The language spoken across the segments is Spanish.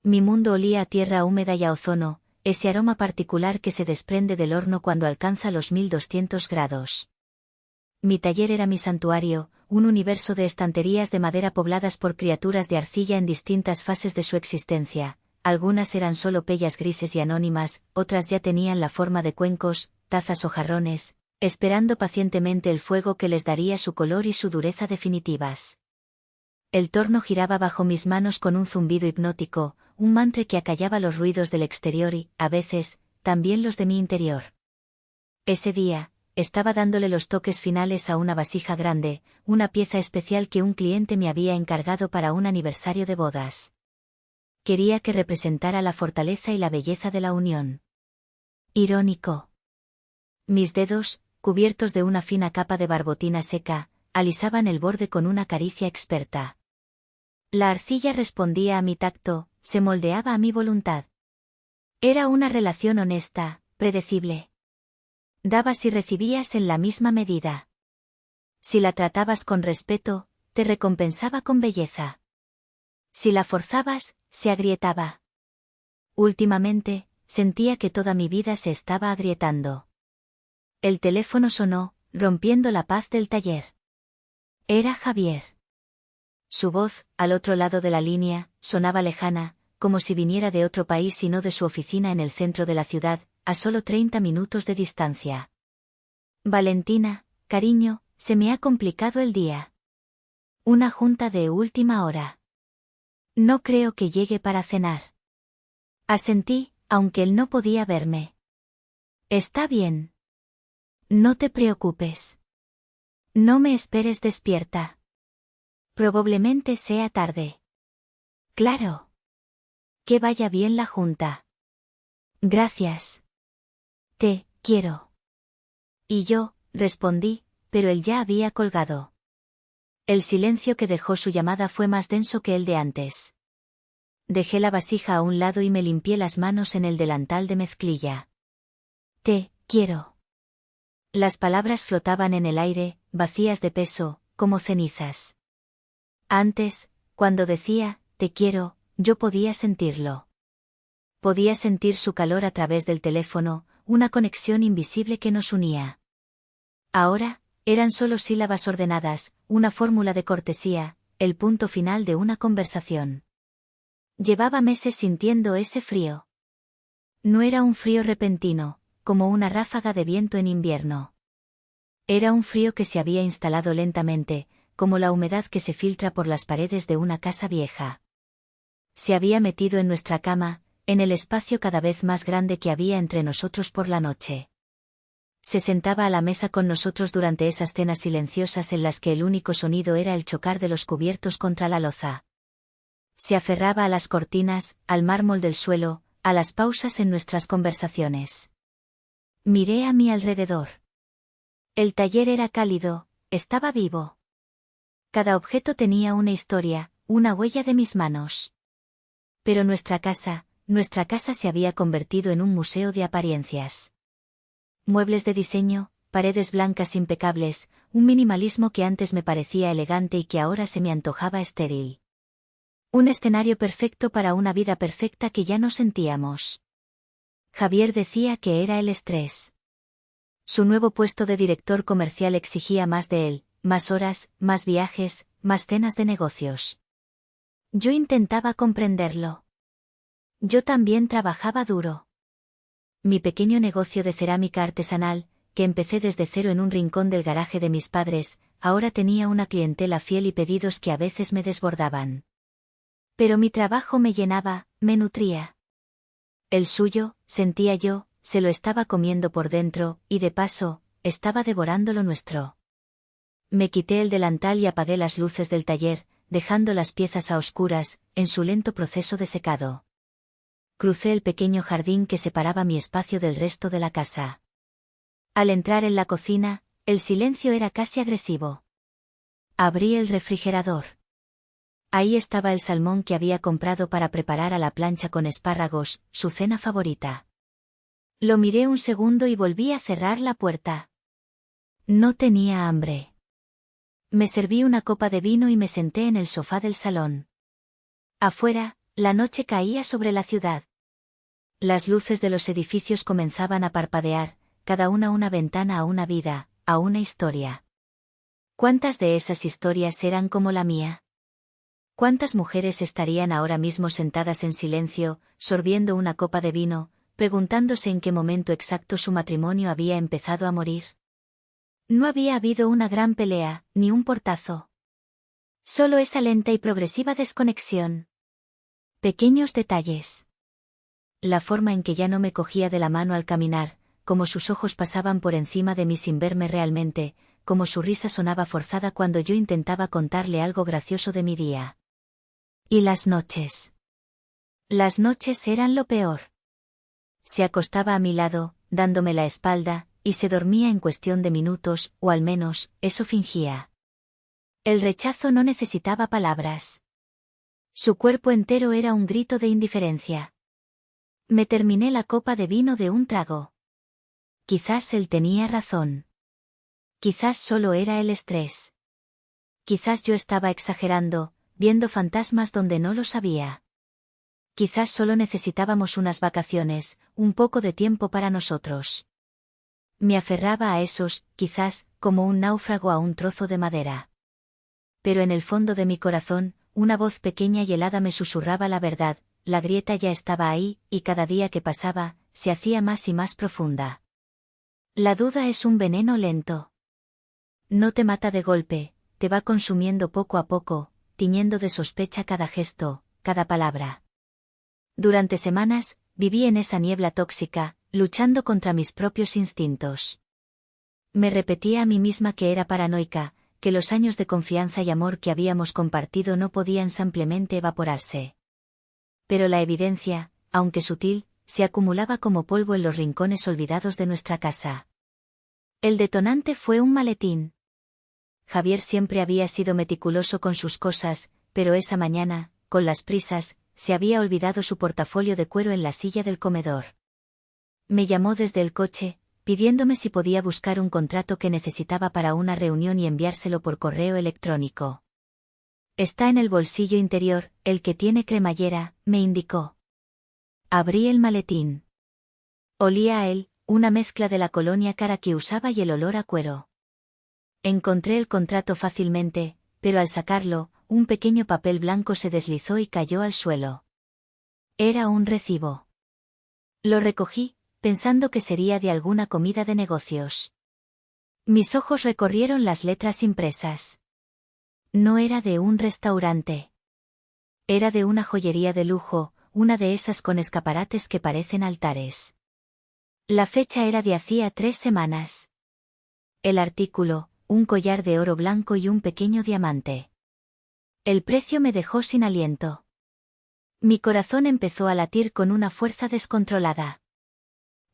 Mi mundo olía a tierra húmeda y a ozono, ese aroma particular que se desprende del horno cuando alcanza los 1200 grados. Mi taller era mi santuario, un universo de estanterías de madera pobladas por criaturas de arcilla en distintas fases de su existencia. Algunas eran solo pellas grises y anónimas, otras ya tenían la forma de cuencos, tazas o jarrones, esperando pacientemente el fuego que les daría su color y su dureza definitivas. El torno giraba bajo mis manos con un zumbido hipnótico, un mantra que acallaba los ruidos del exterior y, a veces, también los de mi interior. Ese día, estaba dándole los toques finales a una vasija grande, una pieza especial que un cliente me había encargado para un aniversario de bodas. Quería que representara la fortaleza y la belleza de la unión. Irónico. Mis dedos, cubiertos de una fina capa de barbotina seca, alisaban el borde con una caricia experta. La arcilla respondía a mi tacto, se moldeaba a mi voluntad. Era una relación honesta, predecible. Dabas y recibías en la misma medida. Si la tratabas con respeto, te recompensaba con belleza. Si la forzabas, se agrietaba. Últimamente, sentía que toda mi vida se estaba agrietando. El teléfono sonó, rompiendo la paz del taller. Era Javier. Su voz, al otro lado de la línea, sonaba lejana, como si viniera de otro país y no de su oficina en el centro de la ciudad, a solo 30 minutos de distancia. Valentina, cariño, se me ha complicado el día. Una junta de última hora. No creo que llegue para cenar. Asentí, aunque él no podía verme. Está bien. No te preocupes. No me esperes despierta. Probablemente sea tarde. Claro. Que vaya bien la junta. Gracias. Te quiero. Y yo, respondí, pero él ya había colgado. El silencio que dejó su llamada fue más denso que el de antes. Dejé la vasija a un lado y me limpié las manos en el delantal de mezclilla. Te quiero. Las palabras flotaban en el aire, vacías de peso, como cenizas. Antes, cuando decía, te quiero, yo podía sentirlo. Podía sentir su calor a través del teléfono, una conexión invisible que nos unía. Ahora, eran solo sílabas ordenadas, una fórmula de cortesía, el punto final de una conversación. Llevaba meses sintiendo ese frío. No era un frío repentino, como una ráfaga de viento en invierno. Era un frío que se había instalado lentamente, como la humedad que se filtra por las paredes de una casa vieja. Se había metido en nuestra cama, en el espacio cada vez más grande que había entre nosotros por la noche. Se sentaba a la mesa con nosotros durante esas cenas silenciosas en las que el único sonido era el chocar de los cubiertos contra la loza. Se aferraba a las cortinas, al mármol del suelo, a las pausas en nuestras conversaciones. Miré a mi alrededor. El taller era cálido, estaba vivo. Cada objeto tenía una historia, una huella de mis manos. Pero nuestra casa se había convertido en un museo de apariencias. Muebles de diseño, paredes blancas impecables, un minimalismo que antes me parecía elegante y que ahora se me antojaba estéril. Un escenario perfecto para una vida perfecta que ya no sentíamos. Javier decía que era el estrés. Su nuevo puesto de director comercial exigía más de él, más horas, más viajes, más cenas de negocios. Yo intentaba comprenderlo. Yo también trabajaba duro. Mi pequeño negocio de cerámica artesanal, que empecé desde cero en un rincón del garaje de mis padres, ahora tenía una clientela fiel y pedidos que a veces me desbordaban. Pero mi trabajo me llenaba, me nutría. El suyo, sentía yo, se lo estaba comiendo por dentro, y de paso, estaba devorando lo nuestro. Me quité el delantal y apagué las luces del taller, dejando las piezas a oscuras, en su lento proceso de secado. Crucé el pequeño jardín que separaba mi espacio del resto de la casa. Al entrar en la cocina, el silencio era casi agresivo. Abrí el refrigerador. Ahí estaba el salmón que había comprado para preparar a la plancha con espárragos, su cena favorita. Lo miré un segundo y volví a cerrar la puerta. No tenía hambre. Me serví una copa de vino y me senté en el sofá del salón. Afuera, La noche caía sobre la ciudad. Las luces de los edificios comenzaban a parpadear, cada una ventana a una vida, a una historia. ¿Cuántas de esas historias eran como la mía? ¿Cuántas mujeres estarían ahora mismo sentadas en silencio, sorbiendo una copa de vino, preguntándose en qué momento exacto su matrimonio había empezado a morir? No había habido una gran pelea, ni un portazo. Solo esa lenta y progresiva desconexión. Pequeños detalles. La forma en que ya no me cogía de la mano al caminar, como sus ojos pasaban por encima de mí sin verme realmente, como su risa sonaba forzada cuando yo intentaba contarle algo gracioso de mi día. Y las noches. Las noches eran lo peor. Se acostaba a mi lado, dándome la espalda, y se dormía en cuestión de minutos, o al menos, eso fingía. El rechazo no necesitaba palabras. Su cuerpo entero era un grito de indiferencia. Me terminé la copa de vino de un trago. Quizás él tenía razón. Quizás solo era el estrés. Quizás yo estaba exagerando, viendo fantasmas donde no lo sabía. Quizás solo necesitábamos unas vacaciones, un poco de tiempo para nosotros. Me aferraba a esos, quizás, como un náufrago a un trozo de madera. Pero en el fondo de mi corazón, una voz pequeña y helada me susurraba la verdad, la grieta ya estaba ahí, y cada día que pasaba, se hacía más y más profunda. La duda es un veneno lento. No te mata de golpe, te va consumiendo poco a poco, tiñendo de sospecha cada gesto, cada palabra. Durante semanas, viví en esa niebla tóxica, luchando contra mis propios instintos. Me repetía a mí misma que era paranoica, que los años de confianza y amor que habíamos compartido no podían simplemente evaporarse. Pero la evidencia, aunque sutil, se acumulaba como polvo en los rincones olvidados de nuestra casa. El detonante fue un maletín. Javier siempre había sido meticuloso con sus cosas, pero esa mañana, con las prisas, se había olvidado su portafolio de cuero en la silla del comedor. Me llamó desde el coche, pidiéndome si podía buscar un contrato que necesitaba para una reunión y enviárselo por correo electrónico. Está en el bolsillo interior, el que tiene cremallera, me indicó. Abrí el maletín. Olía a él, una mezcla de la colonia cara que usaba y el olor a cuero. Encontré el contrato fácilmente, pero al sacarlo, un pequeño papel blanco se deslizó y cayó al suelo. Era un recibo. Lo recogí, pensando que sería de alguna comida de negocios. Mis ojos recorrieron las letras impresas. No era de un restaurante. Era de una joyería de lujo, una de esas con escaparates que parecen altares. La fecha era de hacía 3 semanas. El artículo, un collar de oro blanco y un pequeño diamante. El precio me dejó sin aliento. Mi corazón empezó a latir con una fuerza descontrolada.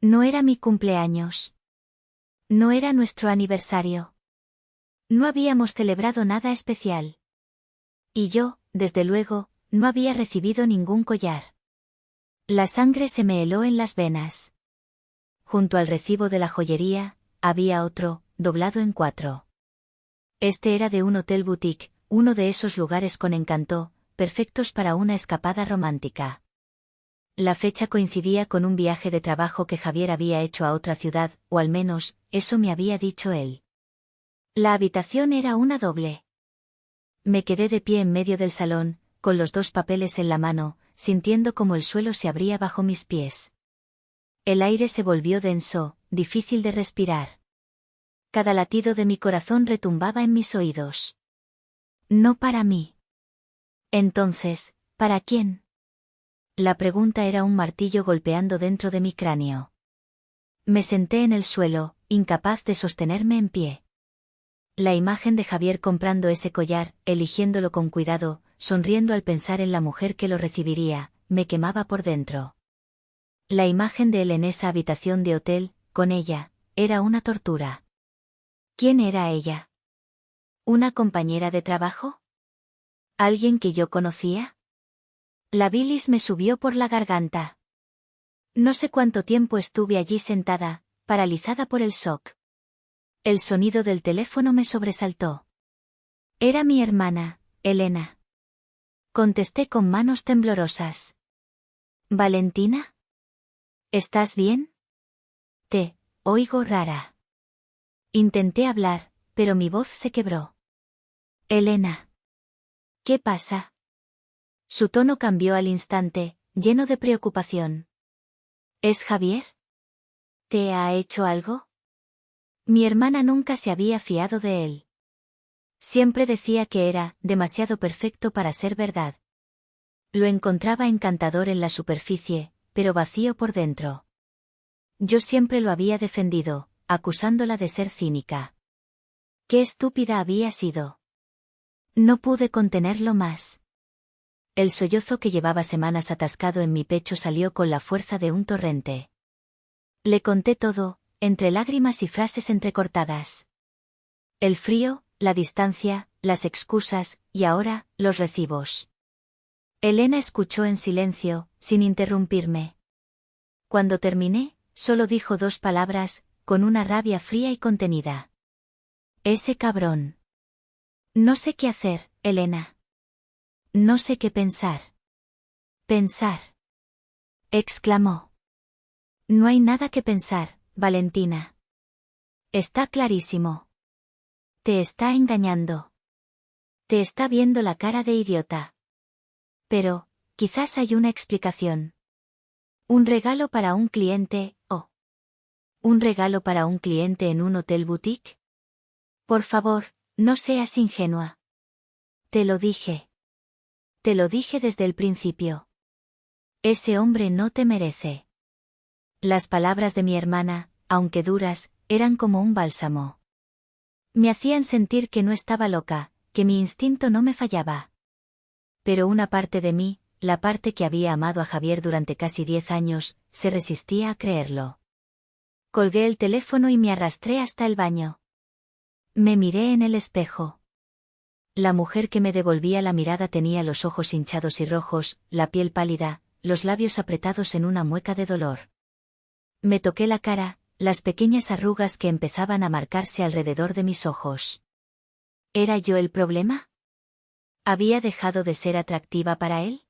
No era mi cumpleaños. No era nuestro aniversario. No habíamos celebrado nada especial. Y yo, desde luego, no había recibido ningún collar. La sangre se me heló en las venas. Junto al recibo de la joyería, había otro, doblado en 4. Este era de un hotel boutique, uno de esos lugares con encanto, perfectos para una escapada romántica. La fecha coincidía con un viaje de trabajo que Javier había hecho a otra ciudad, o al menos, eso me había dicho él. La habitación era una doble. Me quedé de pie en medio del salón, con los 2 papeles en la mano, sintiendo como el suelo se abría bajo mis pies. El aire se volvió denso, difícil de respirar. Cada latido de mi corazón retumbaba en mis oídos. No para mí. Entonces, ¿para quién? La pregunta era un martillo golpeando dentro de mi cráneo. Me senté en el suelo, incapaz de sostenerme en pie. La imagen de Javier comprando ese collar, eligiéndolo con cuidado, sonriendo al pensar en la mujer que lo recibiría, me quemaba por dentro. La imagen de él en esa habitación de hotel, con ella, era una tortura. ¿Quién era ella? ¿Una compañera de trabajo? ¿Alguien que yo conocía? La bilis me subió por la garganta. No sé cuánto tiempo estuve allí sentada, paralizada por el shock. El sonido del teléfono me sobresaltó. Era mi hermana, Elena. Contesté con manos temblorosas. ¿Valentina? ¿Estás bien? Te oigo rara. Intenté hablar, pero mi voz se quebró. Elena. ¿Qué pasa? Su tono cambió al instante, lleno de preocupación. ¿Es Javier? ¿Te ha hecho algo? Mi hermana nunca se había fiado de él. Siempre decía que era demasiado perfecto para ser verdad. Lo encontraba encantador en la superficie, pero vacío por dentro. Yo siempre lo había defendido, acusándola de ser cínica. Qué estúpida había sido. No pude contenerlo más. El sollozo que llevaba semanas atascado en mi pecho salió con la fuerza de un torrente. Le conté todo, entre lágrimas y frases entrecortadas. El frío, la distancia, las excusas, y ahora, los recibos. Elena escuchó en silencio, sin interrumpirme. Cuando terminé, solo dijo 2 palabras, con una rabia fría y contenida. Ese cabrón. No sé qué hacer, Elena. No sé qué pensar. Pensar. Exclamó. No hay nada que pensar, Valentina. Está clarísimo. Te está engañando. Te está viendo la cara de idiota. Pero, quizás hay una explicación. Un regalo para un cliente, ¿o un regalo para un cliente en un hotel boutique? Por favor, no seas ingenua. Te lo dije. Te lo dije desde el principio. Ese hombre no te merece. Las palabras de mi hermana, aunque duras, eran como un bálsamo. Me hacían sentir que no estaba loca, que mi instinto no me fallaba. Pero una parte de mí, la parte que había amado a Javier durante casi 10 años, se resistía a creerlo. Colgué el teléfono y me arrastré hasta el baño. Me miré en el espejo. La mujer que me devolvía la mirada tenía los ojos hinchados y rojos, la piel pálida, los labios apretados en una mueca de dolor. Me toqué la cara, las pequeñas arrugas que empezaban a marcarse alrededor de mis ojos. ¿Era yo el problema? ¿Había dejado de ser atractiva para él?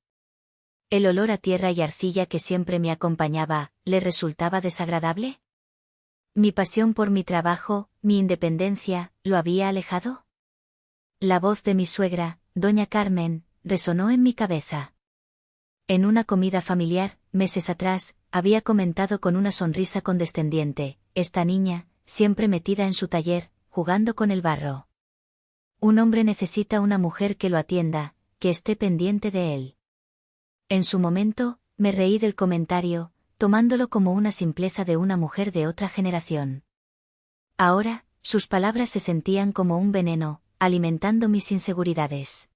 ¿El olor a tierra y arcilla que siempre me acompañaba, le resultaba desagradable? ¿Mi pasión por mi trabajo, mi independencia, lo había alejado? La voz de mi suegra, doña Carmen, resonó en mi cabeza. En una comida familiar, meses atrás, había comentado con una sonrisa condescendiente, esta niña, siempre metida en su taller, jugando con el barro. Un hombre necesita una mujer que lo atienda, que esté pendiente de él. En su momento, me reí del comentario, tomándolo como una simpleza de una mujer de otra generación. Ahora, sus palabras se sentían como un veneno, alimentando mis inseguridades.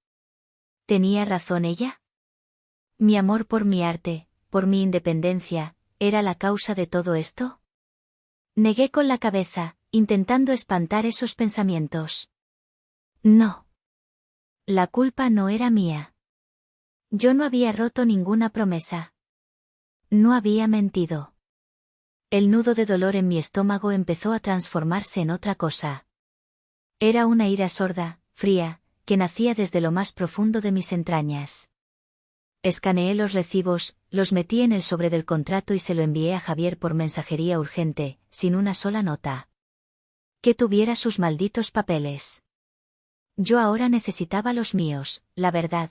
¿Tenía razón ella? ¿Mi amor por mi arte, por mi independencia, era la causa de todo esto? Negué con la cabeza, intentando espantar esos pensamientos. No. La culpa no era mía. Yo no había roto ninguna promesa. No había mentido. El nudo de dolor en mi estómago empezó a transformarse en otra cosa. Era una ira sorda, fría, que nacía desde lo más profundo de mis entrañas. Escaneé los recibos, los metí en el sobre del contrato y se lo envié a Javier por mensajería urgente, sin una sola nota. Que tuviera sus malditos papeles. Yo ahora necesitaba los míos, la verdad.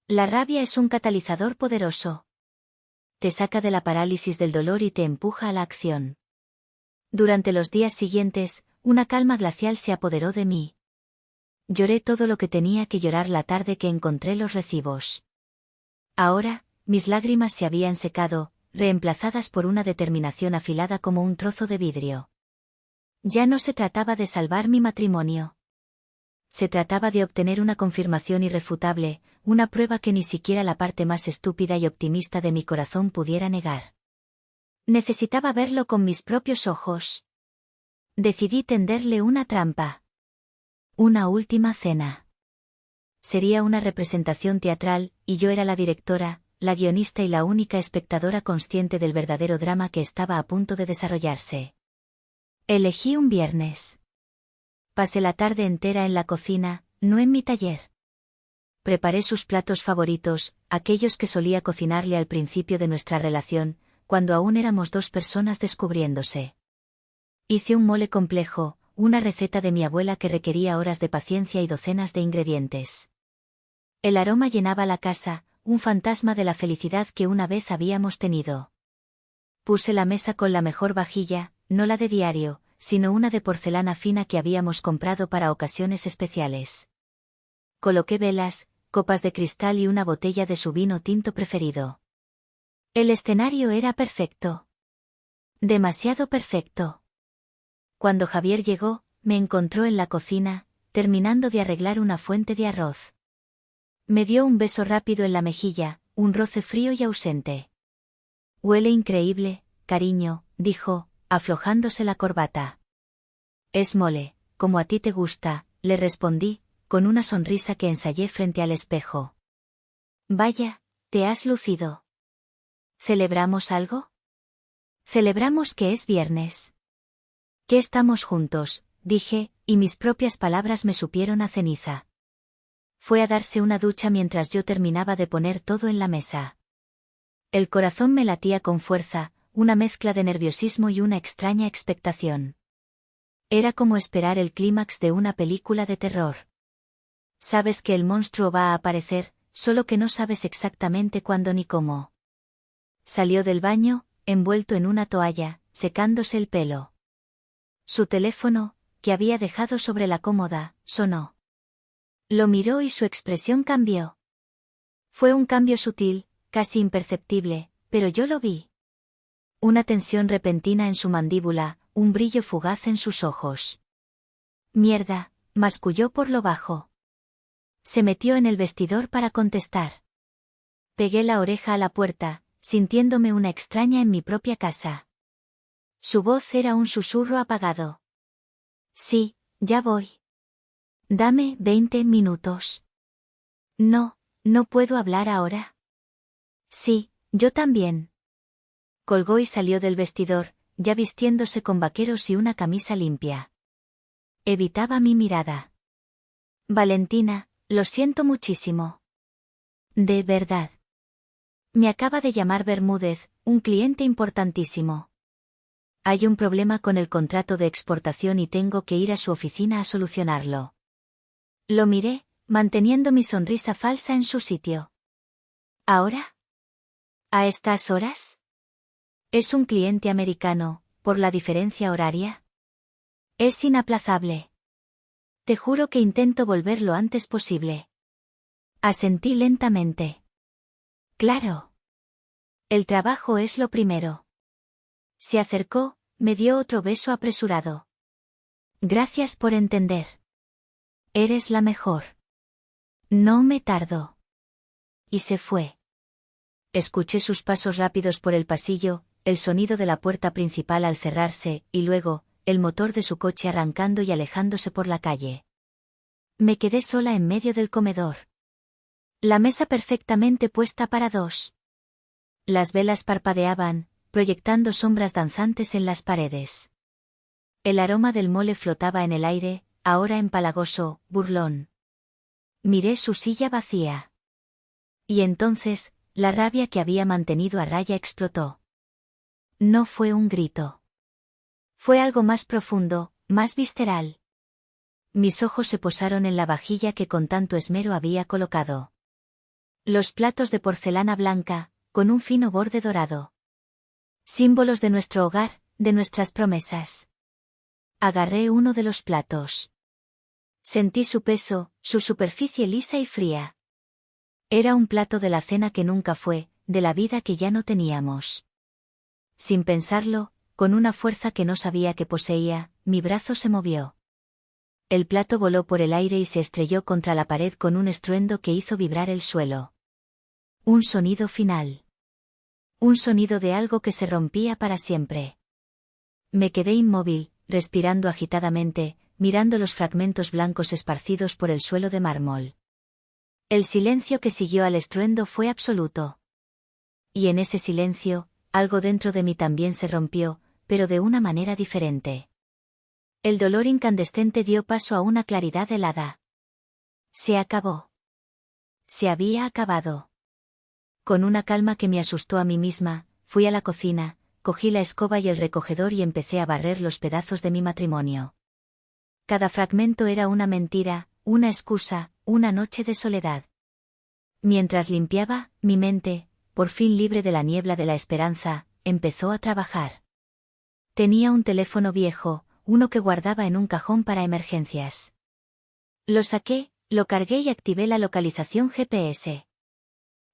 La rabia es un catalizador poderoso. Te saca de la parálisis del dolor y te empuja a la acción. Durante los días siguientes, una calma glacial se apoderó de mí. Lloré todo lo que tenía que llorar la tarde que encontré los recibos. Ahora, mis lágrimas se habían secado, reemplazadas por una determinación afilada como un trozo de vidrio. Ya no se trataba de salvar mi matrimonio. Se trataba de obtener una confirmación irrefutable, una prueba que ni siquiera la parte más estúpida y optimista de mi corazón pudiera negar. Necesitaba verlo con mis propios ojos. Decidí tenderle una trampa. Una última cena. Sería una representación teatral, y yo era la directora, la guionista y la única espectadora consciente del verdadero drama que estaba a punto de desarrollarse. Elegí un viernes. Pasé la tarde entera en la cocina, no en mi taller. preparé sus platos favoritos, aquellos que solía cocinarle al principio de nuestra relación, cuando aún éramos dos personas descubriéndose. Hice un mole complejo, una receta de mi abuela que requería horas de paciencia y docenas de ingredientes. El aroma llenaba la casa, un fantasma de la felicidad que una vez habíamos tenido. Puse la mesa con la mejor vajilla, no la de diario, sino una de porcelana fina que habíamos comprado para ocasiones especiales. Coloqué velas, copas de cristal y una botella de su vino tinto preferido. El escenario era perfecto. Demasiado perfecto. Cuando Javier llegó, me encontró en la cocina, terminando de arreglar una fuente de arroz. Me dio un beso rápido en la mejilla, un roce frío y ausente. Huele increíble, cariño, dijo, aflojándose la corbata. Es mole, como a ti te gusta, le respondí, con una sonrisa que ensayé frente al espejo. Vaya, te has lucido. ¿Celebramos algo? Celebramos que es viernes. Que estamos juntos, dije, y mis propias palabras me supieron a ceniza. Fue a darse una ducha mientras yo terminaba de poner todo en la mesa. El corazón me latía con fuerza, una mezcla de nerviosismo y una extraña expectación. Era como esperar el clímax de una película de terror. Sabes que el monstruo va a aparecer, solo que no sabes exactamente cuándo ni cómo. Salió del baño, envuelto en una toalla, secándose el pelo. Su teléfono, que había dejado sobre la cómoda, sonó. Lo miró y su expresión cambió. Fue un cambio sutil, casi imperceptible, pero yo lo vi. Una tensión repentina en su mandíbula, un brillo fugaz en sus ojos. Mierda, masculló por lo bajo. Se metió en el vestidor para contestar. Pegué la oreja a la puerta, sintiéndome una extraña en mi propia casa. Su voz era un susurro apagado. Sí, ya voy. Dame 20 minutos. No, no puedo hablar ahora. Sí, yo también. Colgó y salió del vestidor, ya vistiéndose con vaqueros y una camisa limpia. Evitaba mi mirada. Valentina, lo siento muchísimo. De verdad. Me acaba de llamar Bermúdez, un cliente importantísimo. Hay un problema con el contrato de exportación y tengo que ir a su oficina a solucionarlo. Lo miré, manteniendo mi sonrisa falsa en su sitio. ¿Ahora? ¿A estas horas? ¿Es un cliente americano, por la diferencia horaria? Es inaplazable. Te juro que intento volver lo antes posible. Asentí lentamente. Claro. El trabajo es lo primero. Se acercó, me dio otro beso apresurado. Gracias por entender. Eres la mejor. No me tardo. Y se fue. Escuché sus pasos rápidos por el pasillo, el sonido de la puerta principal al cerrarse, y luego, el motor de su coche arrancando y alejándose por la calle. Me quedé sola en medio del comedor. La mesa perfectamente puesta para dos. Las velas parpadeaban, proyectando sombras danzantes en las paredes. El aroma del mole flotaba en el aire, ahora empalagoso, burlón. Miré su silla vacía. Y entonces, la rabia que había mantenido a raya explotó. No fue un grito. Fue algo más profundo, más visceral. Mis ojos se posaron en la vajilla que con tanto esmero había colocado. Los platos de porcelana blanca, con un fino borde dorado. Símbolos de nuestro hogar, de nuestras promesas. Agarré uno de los platos. Sentí su peso, su superficie lisa y fría. Era un plato de la cena que nunca fue, de la vida que ya no teníamos. Sin pensarlo, con una fuerza que no sabía que poseía, mi brazo se movió. El plato voló por el aire y se estrelló contra la pared con un estruendo que hizo vibrar el suelo. Un sonido final. Un sonido de algo que se rompía para siempre. Me quedé inmóvil, respirando agitadamente, mirando los fragmentos blancos esparcidos por el suelo de mármol. El silencio que siguió al estruendo fue absoluto. Y en ese silencio, algo dentro de mí también se rompió, pero de una manera diferente. El dolor incandescente dio paso a una claridad helada. Se acabó. Se había acabado. Con una calma que me asustó a mí misma, fui a la cocina, cogí la escoba y el recogedor y empecé a barrer los pedazos de mi matrimonio. Cada fragmento era una mentira, una excusa, una noche de soledad. Mientras limpiaba, mi mente, por fin libre de la niebla de la esperanza, empezó a trabajar. Tenía un teléfono viejo, uno que guardaba en un cajón para emergencias. Lo saqué, lo cargué y activé la localización GPS.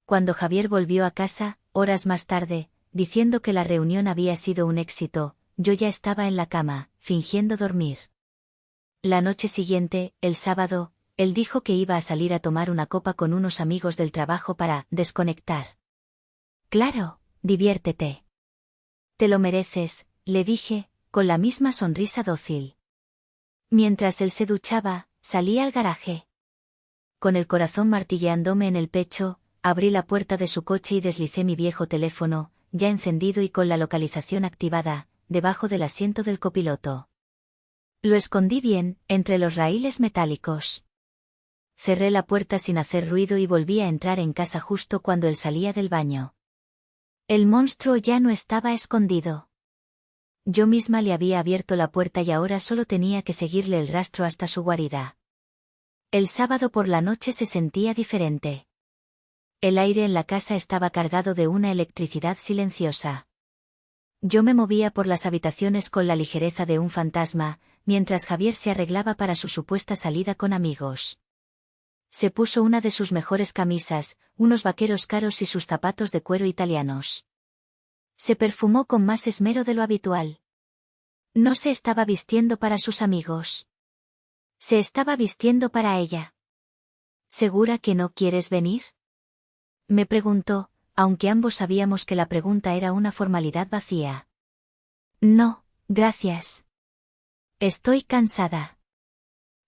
Cuando Javier volvió a casa, horas más tarde, diciendo que la reunión había sido un éxito, yo ya estaba en la cama, fingiendo dormir. La noche siguiente, el sábado, él dijo que iba a salir a tomar una copa con unos amigos del trabajo para desconectar. Claro, diviértete. Te lo mereces, le dije, con la misma sonrisa dócil. Mientras él se duchaba, salí al garaje. Con el corazón martilleándome en el pecho, abrí la puerta de su coche y deslicé mi viejo teléfono, ya encendido y con la localización activada, debajo del asiento del copiloto. Lo escondí bien, entre los raíles metálicos. Cerré la puerta sin hacer ruido y volví a entrar en casa justo cuando él salía del baño. El monstruo ya no estaba escondido. Yo misma le había abierto la puerta y ahora solo tenía que seguirle el rastro hasta su guarida. El sábado por la noche se sentía diferente. El aire en la casa estaba cargado de una electricidad silenciosa. Yo me movía por las habitaciones con la ligereza de un fantasma, mientras Javier se arreglaba para su supuesta salida con amigos. Se puso una de sus mejores camisas, unos vaqueros caros y sus zapatos de cuero italianos. Se perfumó con más esmero de lo habitual. No se estaba vistiendo para sus amigos. Se estaba vistiendo para ella. ¿Segura que no quieres venir?, me preguntó, aunque ambos sabíamos que la pregunta era una formalidad vacía. No, gracias. Estoy cansada.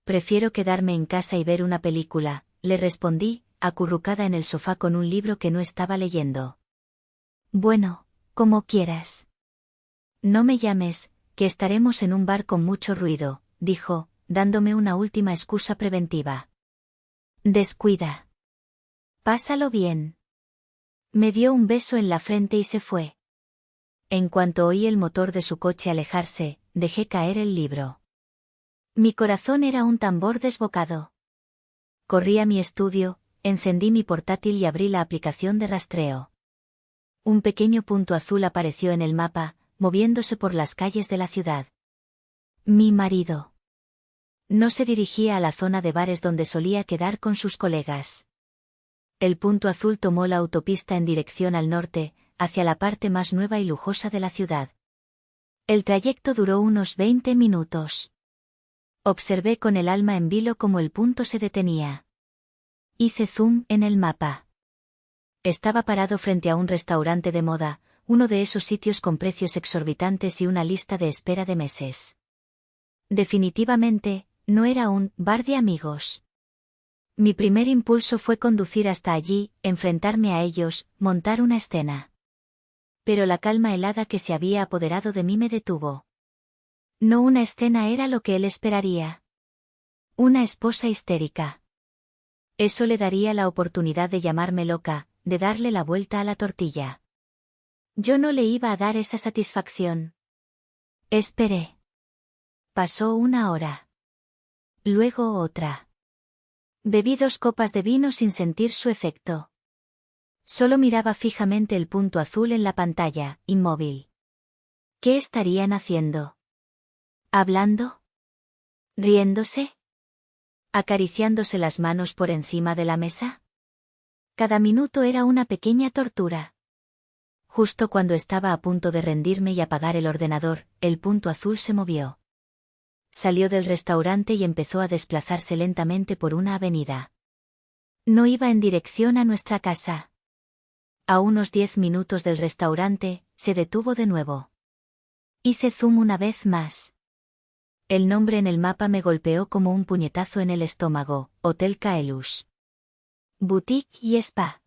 Prefiero quedarme en casa y ver una película, le respondí, acurrucada en el sofá con un libro que no estaba leyendo. Bueno, como quieras. No me llames, que estaremos en un bar con mucho ruido, dijo, dándome una última excusa preventiva. Descuida. Pásalo bien. Me dio un beso en la frente y se fue. En cuanto oí el motor de su coche alejarse, dejé caer el libro. Mi corazón era un tambor desbocado. Corrí a mi estudio, encendí mi portátil y abrí la aplicación de rastreo. Un pequeño punto azul apareció en el mapa, moviéndose por las calles de la ciudad. Mi marido. No se dirigía a la zona de bares donde solía quedar con sus colegas. El punto azul tomó la autopista en dirección al norte, hacia la parte más nueva y lujosa de la ciudad. El trayecto duró unos 20 minutos. Observé con el alma en vilo cómo el punto se detenía. Hice zoom en el mapa. Estaba parado frente a un restaurante de moda, uno de esos sitios con precios exorbitantes y una lista de espera de meses. Definitivamente, no era un bar de amigos. Mi primer impulso fue conducir hasta allí, enfrentarme a ellos, montar una escena. Pero la calma helada que se había apoderado de mí me detuvo. No una escena era lo que él esperaría. Una esposa histérica. Eso le daría la oportunidad de llamarme loca, de darle la vuelta a la tortilla. Yo no le iba a dar esa satisfacción. Esperé. Pasó una hora. Luego otra. Bebí 2 copas de vino sin sentir su efecto. Solo miraba fijamente el punto azul en la pantalla, inmóvil. ¿Qué estarían haciendo? ¿Hablando? ¿Riéndose? ¿Acariciándose las manos por encima de la mesa? Cada minuto era una pequeña tortura. Justo cuando estaba a punto de rendirme y apagar el ordenador, el punto azul se movió. Salió del restaurante y empezó a desplazarse lentamente por una avenida. No iba en dirección a nuestra casa. A unos 10 minutos del restaurante, se detuvo de nuevo. Hice zoom una vez más. El nombre en el mapa me golpeó como un puñetazo en el estómago, Hotel Caelus. Boutique y spa.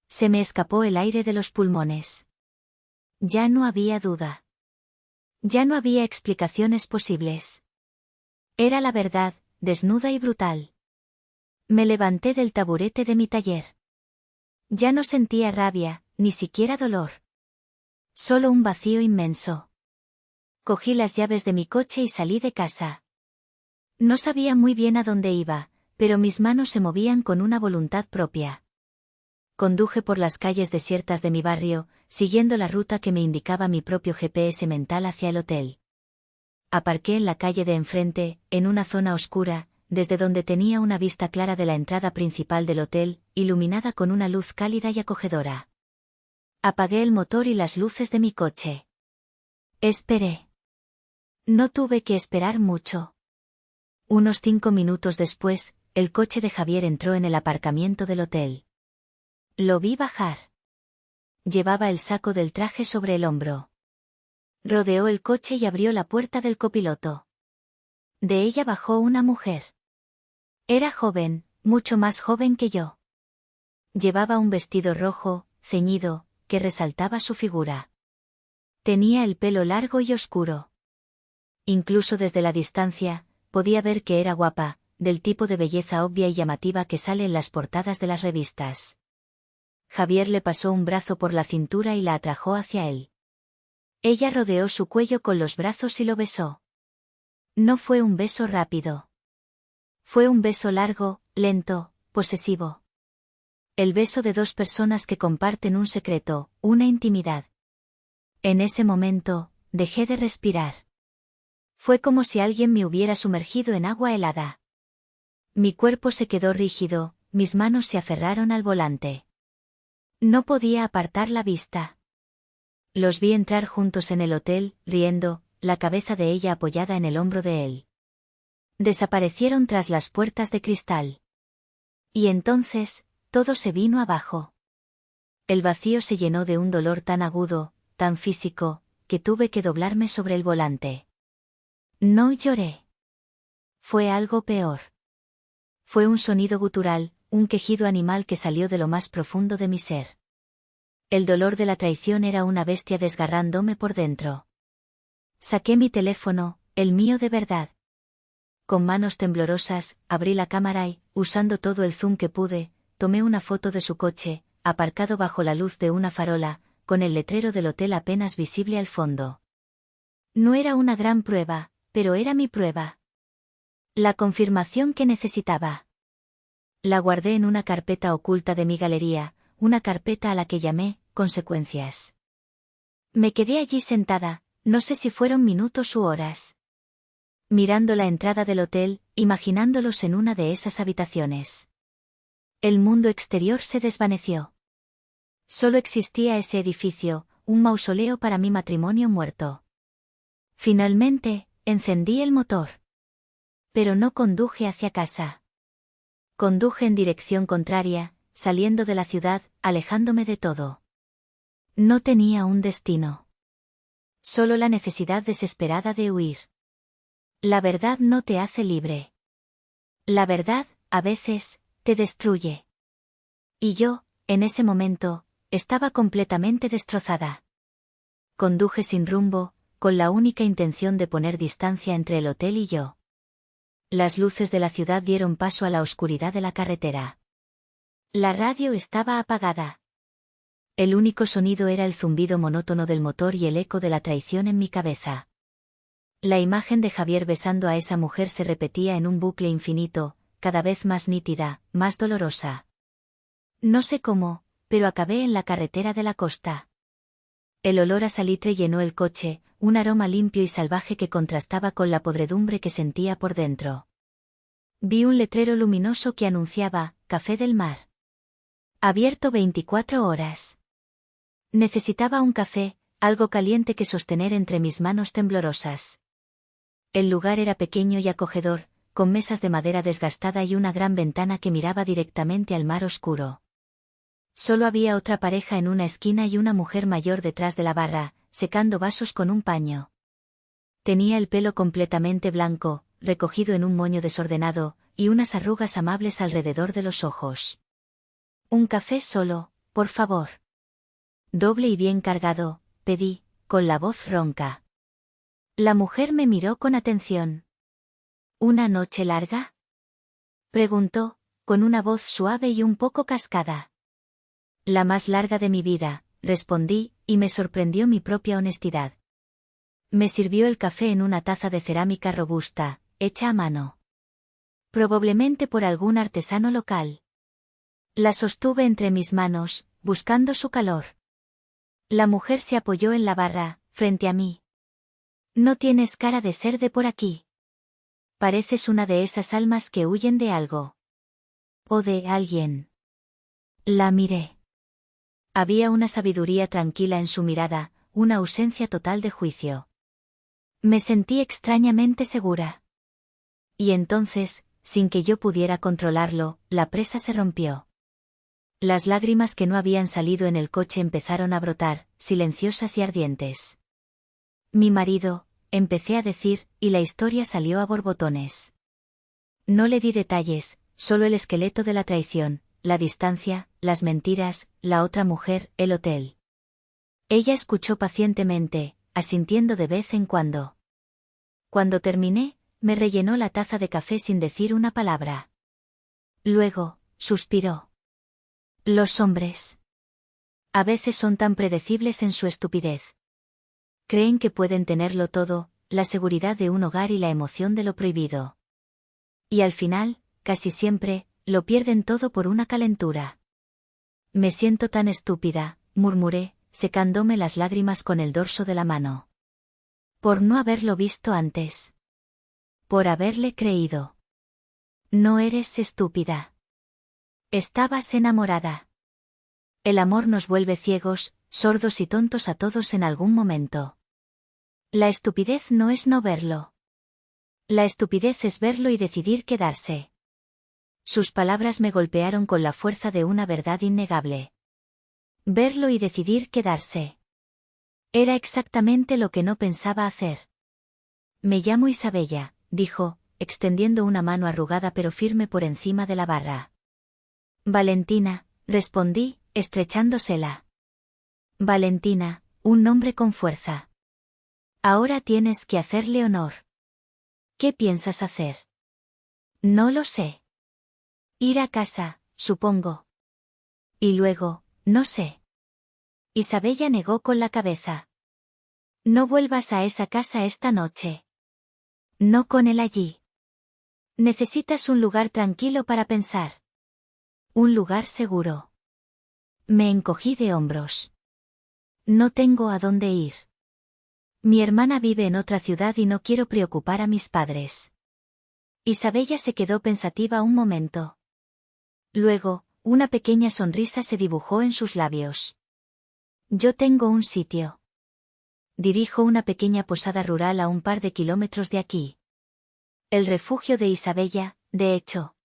Se me escapó el aire de los pulmones. Ya no había duda. Ya no había explicaciones posibles. Era la verdad, desnuda y brutal. Me levanté del taburete de mi taller. Ya no sentía rabia, ni siquiera dolor. Solo un vacío inmenso. Cogí las llaves de mi coche y salí de casa. No sabía muy bien a dónde iba, pero mis manos se movían con una voluntad propia. Conduje por las calles desiertas de mi barrio, siguiendo la ruta que me indicaba mi propio GPS mental hacia el hotel. Aparqué en la calle de enfrente, en una zona oscura, desde donde tenía una vista clara de la entrada principal del hotel, iluminada con una luz cálida y acogedora. Apagué el motor y las luces de mi coche. Esperé. No tuve que esperar mucho. Unos 5 minutos después, el coche de Javier entró en el aparcamiento del hotel. Lo vi bajar. Llevaba el saco del traje sobre el hombro. Rodeó el coche y abrió la puerta del copiloto. De ella bajó una mujer. Era joven, mucho más joven que yo. Llevaba un vestido rojo, ceñido, que resaltaba su figura. Tenía el pelo largo y oscuro. Incluso desde la distancia, podía ver que era guapa, del tipo de belleza obvia y llamativa que sale en las portadas de las revistas. Javier le pasó un brazo por la cintura y la atrajo hacia él. Ella rodeó su cuello con los brazos y lo besó. No fue un beso rápido. Fue un beso largo, lento, posesivo. El beso de dos personas que comparten un secreto, una intimidad. En ese momento, dejé de respirar. Fue como si alguien me hubiera sumergido en agua helada. Mi cuerpo se quedó rígido, mis manos se aferraron al volante. No podía apartar la vista. Los vi entrar juntos en el hotel, riendo, la cabeza de ella apoyada en el hombro de él. Desaparecieron tras las puertas de cristal. Y entonces, todo se vino abajo. El vacío se llenó de un dolor tan agudo, tan físico, que tuve que doblarme sobre el volante. No lloré. Fue algo peor. Fue un sonido gutural, un quejido animal que salió de lo más profundo de mi ser. El dolor de la traición era una bestia desgarrándome por dentro. Saqué mi teléfono, el mío de verdad. Con manos temblorosas, abrí la cámara y, usando todo el zoom que pude, tomé una foto de su coche, aparcado bajo la luz de una farola, con el letrero del hotel apenas visible al fondo. No era una gran prueba, pero era mi prueba. La confirmación que necesitaba. La guardé en una carpeta oculta de mi galería, una carpeta a la que llamé Consecuencias. Me quedé allí sentada, no sé si fueron minutos u horas. Mirando la entrada del hotel, imaginándolos en una de esas habitaciones. El mundo exterior se desvaneció. Solo existía ese edificio, un mausoleo para mi matrimonio muerto. Finalmente, encendí el motor. Pero no conduje hacia casa. Conduje en dirección contraria, saliendo de la ciudad, alejándome de todo. No tenía un destino. Solo la necesidad desesperada de huir. La verdad no te hace libre. La verdad, a veces, te destruye. Y yo, en ese momento, estaba completamente destrozada. Conduje sin rumbo, con la única intención de poner distancia entre el hotel y yo. Las luces de la ciudad dieron paso a la oscuridad de la carretera. La radio estaba apagada. El único sonido era el zumbido monótono del motor y el eco de la traición en mi cabeza. La imagen de Javier besando a esa mujer se repetía en un bucle infinito, cada vez más nítida, más dolorosa. No sé cómo, pero acabé en la carretera de la costa. El olor a salitre llenó el coche, un aroma limpio y salvaje que contrastaba con la podredumbre que sentía por dentro. Vi un letrero luminoso que anunciaba, Café del Mar. Abierto 24 horas. Necesitaba un café, algo caliente que sostener entre mis manos temblorosas. El lugar era pequeño y acogedor, con mesas de madera desgastada y una gran ventana que miraba directamente al mar oscuro. Solo había otra pareja en una esquina y una mujer mayor detrás de la barra, secando vasos con un paño. Tenía el pelo completamente blanco, recogido en un moño desordenado, y unas arrugas amables alrededor de los ojos. Un café solo, por favor. Doble y bien cargado, pedí, con la voz ronca. La mujer me miró con atención. ¿Una noche larga?, preguntó, con una voz suave y un poco cascada. La más larga de mi vida, respondí, y me sorprendió mi propia honestidad. Me sirvió el café en una taza de cerámica robusta, hecha a mano. Probablemente por algún artesano local. La sostuve entre mis manos, buscando su calor. La mujer se apoyó en la barra, frente a mí. No tienes cara de ser de por aquí. Pareces una de esas almas que huyen de algo. O de alguien. La miré. Había una sabiduría tranquila en su mirada, una ausencia total de juicio. Me sentí extrañamente segura. Y entonces, sin que yo pudiera controlarlo, la presa se rompió. Las lágrimas que no habían salido en el coche empezaron a brotar, silenciosas y ardientes. Mi marido, empecé a decir, y la historia salió a borbotones. No le di detalles, solo el esqueleto de la traición, la distancia, las mentiras, la otra mujer, el hotel. Ella escuchó pacientemente, asintiendo de vez en cuando. Cuando terminé, me rellenó la taza de café sin decir una palabra. Luego, suspiró. Los hombres. A veces son tan predecibles en su estupidez. Creen que pueden tenerlo todo, la seguridad de un hogar y la emoción de lo prohibido. Y al final, casi siempre, lo pierden todo por una calentura. Me siento tan estúpida, murmuré, secándome las lágrimas con el dorso de la mano. Por no haberlo visto antes. Por haberle creído. No eres estúpida. Estabas enamorada. El amor nos vuelve ciegos, sordos y tontos a todos en algún momento. La estupidez no es no verlo. La estupidez es verlo y decidir quedarse. Sus palabras me golpearon con la fuerza de una verdad innegable. Verlo y decidir quedarse. Era exactamente lo que no pensaba hacer. Me llamo Isabella, dijo, extendiendo una mano arrugada pero firme por encima de la barra. Valentina, respondí, estrechándosela. Valentina, un nombre con fuerza. Ahora tienes que hacerle honor. ¿Qué piensas hacer? No lo sé. Ir a casa, supongo. Y luego, no sé. Isabella negó con la cabeza. No vuelvas a esa casa esta noche. No con él allí. Necesitas un lugar tranquilo para pensar. Un lugar seguro. Me encogí de hombros. No tengo a dónde ir. Mi hermana vive en otra ciudad y no quiero preocupar a mis padres. Isabella se quedó pensativa un momento. Luego, una pequeña sonrisa se dibujó en sus labios. Yo tengo un sitio. Dirijo una pequeña posada rural a un par de kilómetros de aquí. El refugio de Isabella, de hecho.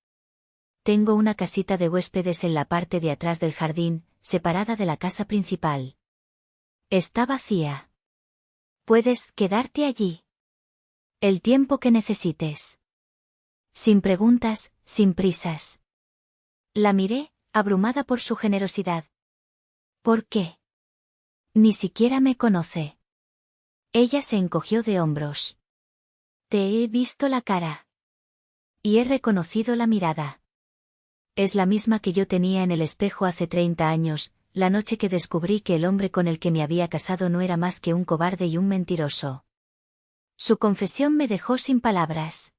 Tengo una casita de huéspedes en la parte de atrás del jardín, separada de la casa principal. Está vacía. Puedes quedarte allí. El tiempo que necesites. Sin preguntas, sin prisas. La miré, abrumada por su generosidad. ¿Por qué? Ni siquiera me conoce. Ella se encogió de hombros. Te he visto la cara. Y he reconocido la mirada. Es la misma que yo tenía en el espejo hace 30 años, la noche que descubrí que el hombre con el que me había casado no era más que un cobarde y un mentiroso. Su confesión me dejó sin palabras.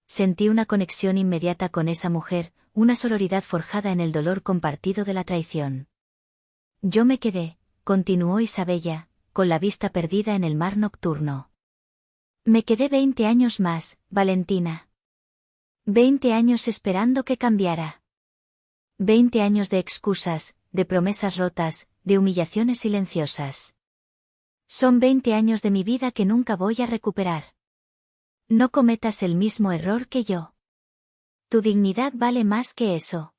Sentí una conexión inmediata con esa mujer, una sororidad forjada en el dolor compartido de la traición. Yo me quedé, continuó Isabella, con la vista perdida en el mar nocturno. Me quedé 20 años más, Valentina. 20 años esperando que cambiara. 20 años de excusas, de promesas rotas, de humillaciones silenciosas. Son 20 años de mi vida que nunca voy a recuperar. No cometas el mismo error que yo. Tu dignidad vale más que eso.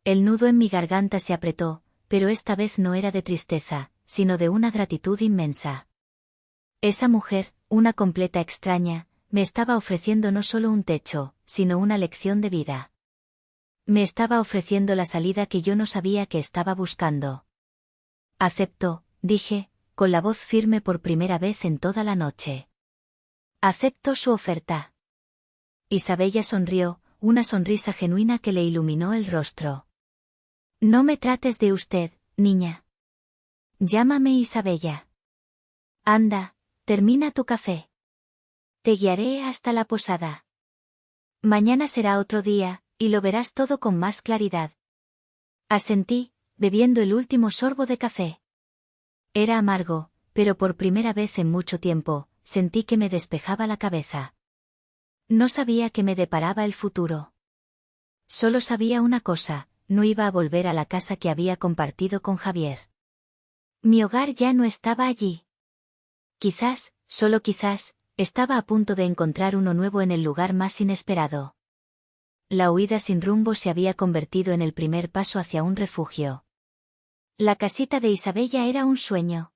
El nudo en mi garganta se apretó, pero esta vez no era de tristeza, sino de una gratitud inmensa. Esa mujer, una completa extraña, me estaba ofreciendo no solo un techo, sino una lección de vida. Me estaba ofreciendo la salida que yo no sabía que estaba buscando. Acepto, dije, con la voz firme por primera vez en toda la noche. Acepto su oferta. Isabella sonrió, una sonrisa genuina que le iluminó el rostro. No me trates de usted, niña. Llámame Isabella. Anda, termina tu café. Te guiaré hasta la posada. Mañana será otro día, y lo verás todo con más claridad. Asentí, bebiendo el último sorbo de café. Era amargo, pero por primera vez en mucho tiempo, sentí que me despejaba la cabeza. No sabía qué me deparaba el futuro. Solo sabía una cosa, no iba a volver a la casa que había compartido con Javier. Mi hogar ya no estaba allí. Quizás, solo quizás, estaba a punto de encontrar uno nuevo en el lugar más inesperado. La huida sin rumbo se había convertido en el primer paso hacia un refugio. La casita de Isabella era un sueño.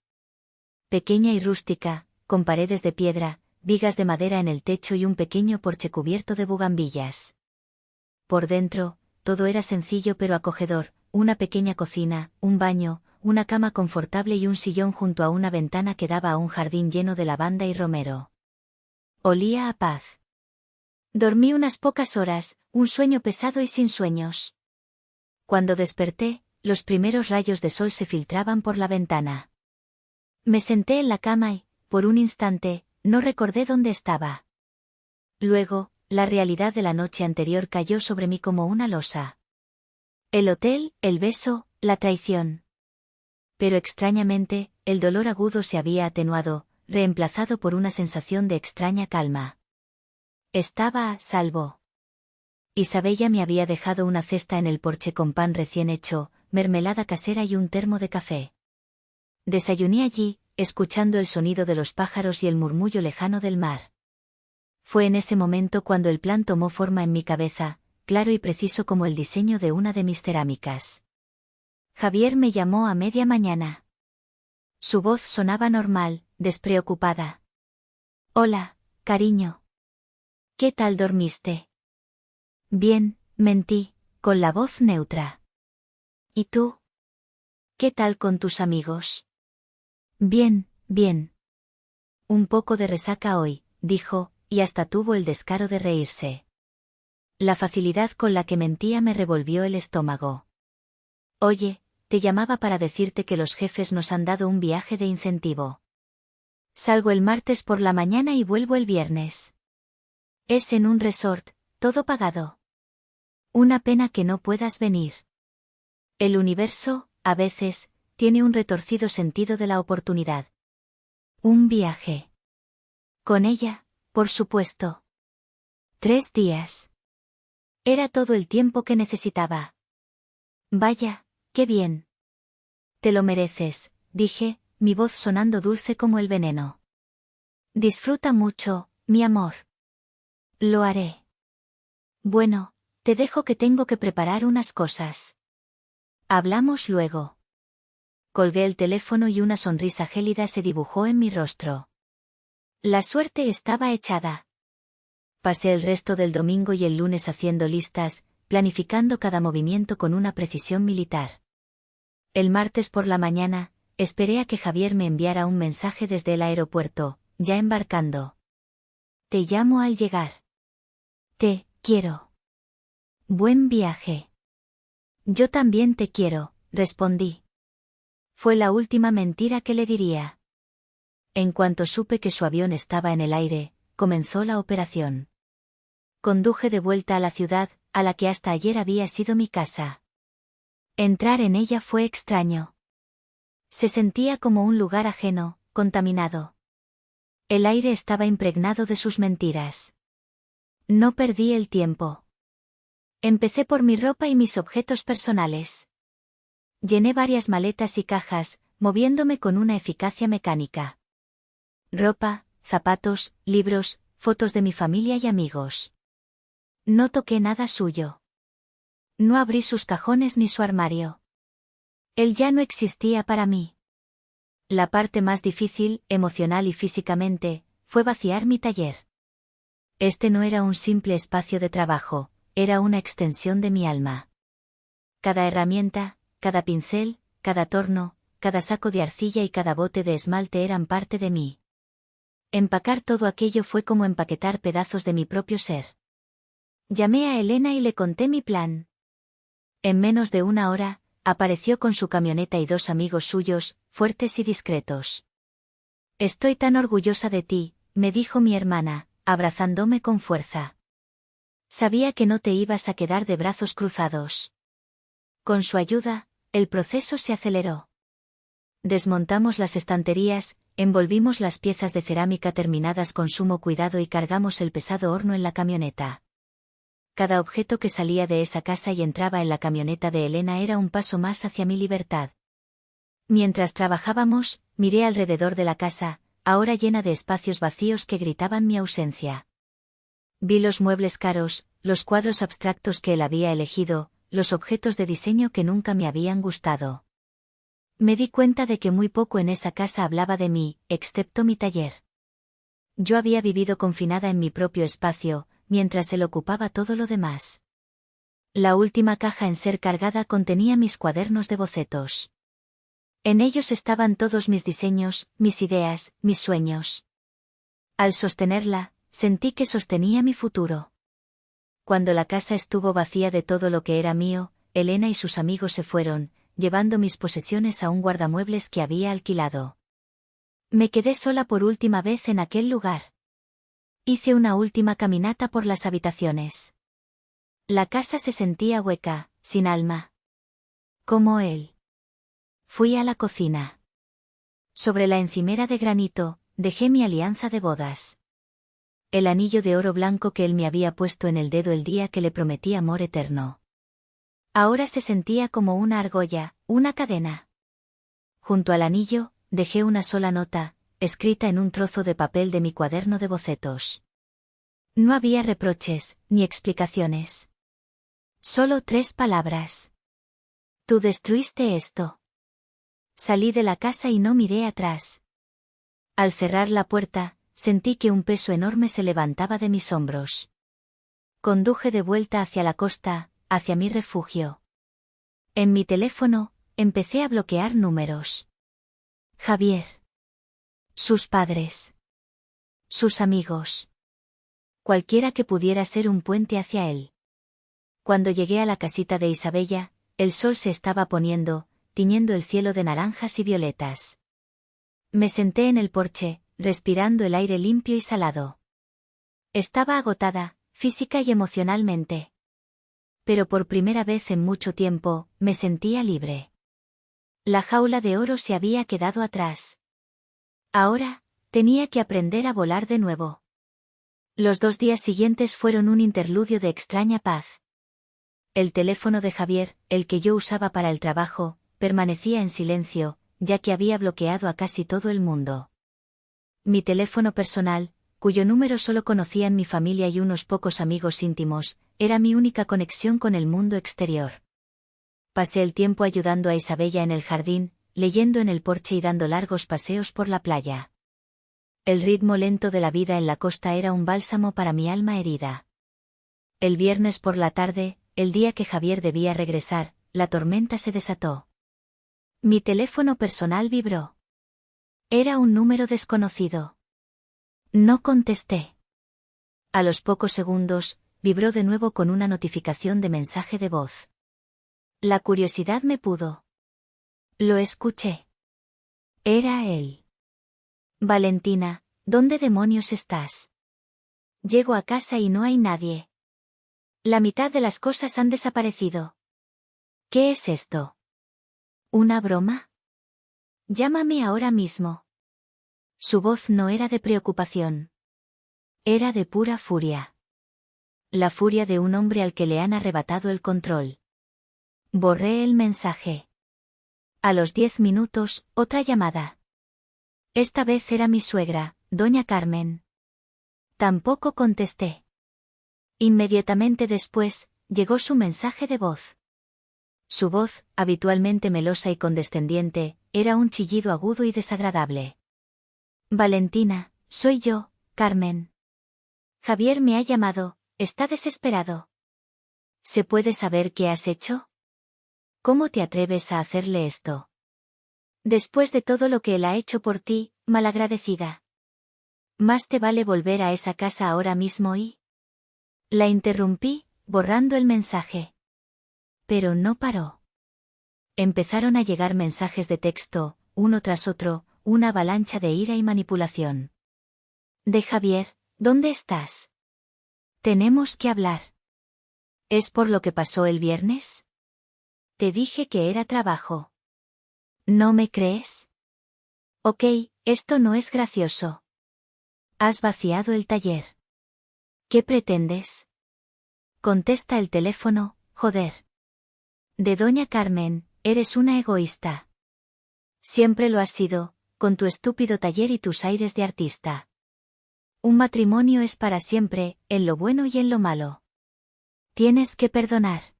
Pequeña y rústica, con paredes de piedra, vigas de madera en el techo y un pequeño porche cubierto de bugambillas. Por dentro, todo era sencillo pero acogedor, una pequeña cocina, un baño, una cama confortable y un sillón junto a una ventana que daba a un jardín lleno de lavanda y romero. Olía a paz. Dormí unas pocas horas, un sueño pesado y sin sueños. Cuando desperté, los primeros rayos de sol se filtraban por la ventana. Me senté en la cama y, por un instante, no recordé dónde estaba. Luego, la realidad de la noche anterior cayó sobre mí como una losa. El hotel, el beso, la traición. Pero extrañamente, el dolor agudo se había atenuado, reemplazado por una sensación de extraña calma. Estaba a salvo. Isabella me había dejado una cesta en el porche con pan recién hecho, mermelada casera y un termo de café. Desayuné allí, escuchando el sonido de los pájaros y el murmullo lejano del mar. Fue en ese momento cuando el plan tomó forma en mi cabeza, claro y preciso como el diseño de una de mis cerámicas. Javier me llamó a media mañana. Su voz sonaba normal, despreocupada. Hola, cariño. ¿Qué tal dormiste? Bien, mentí, con la voz neutra. ¿Y tú? ¿Qué tal con tus amigos? Bien, bien. Un poco de resaca hoy, dijo, y hasta tuvo el descaro de reírse. La facilidad con la que mentía me revolvió el estómago. Oye, te llamaba para decirte que los jefes nos han dado un viaje de incentivo. Salgo el martes por la mañana y vuelvo el viernes. Es en un resort, todo pagado. Una pena que no puedas venir. El universo, a veces, tiene un retorcido sentido de la oportunidad. Un viaje. Con ella, por supuesto. 3 días. Era todo el tiempo que necesitaba. Vaya, qué bien. Te lo mereces, dije, mi voz sonando dulce como el veneno. Disfruta mucho, mi amor. Lo haré. Bueno, te dejo que tengo que preparar unas cosas. Hablamos luego. Colgué el teléfono y una sonrisa gélida se dibujó en mi rostro. La suerte estaba echada. Pasé el resto del domingo y el lunes haciendo listas, planificando cada movimiento con una precisión militar. El martes por la mañana, esperé a que Javier me enviara un mensaje desde el aeropuerto, ya embarcando. Te llamo al llegar. Te quiero. Buen viaje. Yo también te quiero, respondí. Fue la última mentira que le diría. En cuanto supe que su avión estaba en el aire, comenzó la operación. Conduje de vuelta a la ciudad, a la que hasta ayer había sido mi casa. Entrar en ella fue extraño. Se sentía como un lugar ajeno, contaminado. El aire estaba impregnado de sus mentiras. No perdí el tiempo. Empecé por mi ropa y mis objetos personales. Llené varias maletas y cajas, moviéndome con una eficacia mecánica. Ropa, zapatos, libros, fotos de mi familia y amigos. No toqué nada suyo. No abrí sus cajones ni su armario. Él ya no existía para mí. La parte más difícil, emocional y físicamente, fue vaciar mi taller. Este no era un simple espacio de trabajo, era una extensión de mi alma. Cada herramienta, cada pincel, cada torno, cada saco de arcilla y cada bote de esmalte eran parte de mí. Empacar todo aquello fue como empaquetar pedazos de mi propio ser. Llamé a Elena y le conté mi plan. En menos de una hora, apareció con su camioneta y 2 amigos suyos, fuertes y discretos. Estoy tan orgullosa de ti, me dijo mi hermana, abrazándome con fuerza. Sabía que no te ibas a quedar de brazos cruzados. Con su ayuda, el proceso se aceleró. Desmontamos las estanterías, envolvimos las piezas de cerámica terminadas con sumo cuidado y cargamos el pesado horno en la camioneta. Cada objeto que salía de esa casa y entraba en la camioneta de Elena era un paso más hacia mi libertad. Mientras trabajábamos, miré alrededor de la casa, ahora llena de espacios vacíos que gritaban mi ausencia. Vi los muebles caros, los cuadros abstractos que él había elegido, los objetos de diseño que nunca me habían gustado. Me di cuenta de que muy poco en esa casa hablaba de mí, excepto mi taller. Yo había vivido confinada en mi propio espacio, mientras él ocupaba todo lo demás. La última caja en ser cargada contenía mis cuadernos de bocetos. En ellos estaban todos mis diseños, mis ideas, mis sueños. Al sostenerla, sentí que sostenía mi futuro. Cuando la casa estuvo vacía de todo lo que era mío, Elena y sus amigos se fueron, llevando mis posesiones a un guardamuebles que había alquilado. Me quedé sola por última vez en aquel lugar. Hice una última caminata por las habitaciones. La casa se sentía hueca, sin alma. Como él. Fui a la cocina. Sobre la encimera de granito, dejé mi alianza de bodas. El anillo de oro blanco que él me había puesto en el dedo el día que le prometí amor eterno. Ahora se sentía como una argolla, una cadena. Junto al anillo, dejé una sola nota, escrita en un trozo de papel de mi cuaderno de bocetos. No había reproches, ni explicaciones. Solo 3 palabras. Tú destruiste esto. Salí de la casa y no miré atrás. Al cerrar la puerta, sentí que un peso enorme se levantaba de mis hombros. Conduje de vuelta hacia la costa, hacia mi refugio. En mi teléfono, empecé a bloquear números. Javier. Sus padres. Sus amigos. Cualquiera que pudiera ser un puente hacia él. Cuando llegué a la casita de Isabella, el sol se estaba poniendo, tiñendo el cielo de naranjas y violetas. Me senté en el porche, respirando el aire limpio y salado. Estaba agotada, física y emocionalmente. Pero por primera vez en mucho tiempo, me sentía libre. La jaula de oro se había quedado atrás. Ahora, tenía que aprender a volar de nuevo. Los 2 días siguientes fueron un interludio de extraña paz. El teléfono de Javier, el que yo usaba para el trabajo, permanecía en silencio, ya que había bloqueado a casi todo el mundo. Mi teléfono personal, cuyo número solo conocían mi familia y unos pocos amigos íntimos, era mi única conexión con el mundo exterior. Pasé el tiempo ayudando a Isabella en el jardín, leyendo en el porche y dando largos paseos por la playa. El ritmo lento de la vida en la costa era un bálsamo para mi alma herida. El viernes por la tarde, el día que Javier debía regresar, la tormenta se desató. Mi teléfono personal vibró. Era un número desconocido. No contesté. A los pocos segundos, vibró de nuevo con una notificación de mensaje de voz. La curiosidad me pudo. Lo escuché. Era él. Valentina, ¿dónde demonios estás? Llego a casa y no hay nadie. La mitad de las cosas han desaparecido. ¿Qué es esto? ¿Una broma? Llámame ahora mismo. Su voz no era de preocupación. Era de pura furia. La furia de un hombre al que le han arrebatado el control. Borré el mensaje. A los 10 minutos, otra llamada. Esta vez era mi suegra, doña Carmen. Tampoco contesté. Inmediatamente después, llegó su mensaje de voz. Su voz, habitualmente melosa y condescendiente, era un chillido agudo y desagradable. Valentina, soy yo, Carmen. Javier me ha llamado, está desesperado. ¿Se puede saber qué has hecho? ¿Cómo te atreves a hacerle esto? Después de todo lo que él ha hecho por ti, malagradecida. Más te vale volver a esa casa ahora mismo y... La interrumpí, borrando el mensaje. Pero no paró. Empezaron a llegar mensajes de texto, uno tras otro, una avalancha de ira y manipulación. De Javier, ¿dónde estás? Tenemos que hablar. ¿Es por lo que pasó el viernes? Te dije que era trabajo. ¿No me crees? Ok, esto no es gracioso. Has vaciado el taller. ¿Qué pretendes? Contesta el teléfono, joder. De Doña Carmen, eres una egoísta. Siempre lo has sido, con tu estúpido taller y tus aires de artista. Un matrimonio es para siempre, en lo bueno y en lo malo. Tienes que perdonar.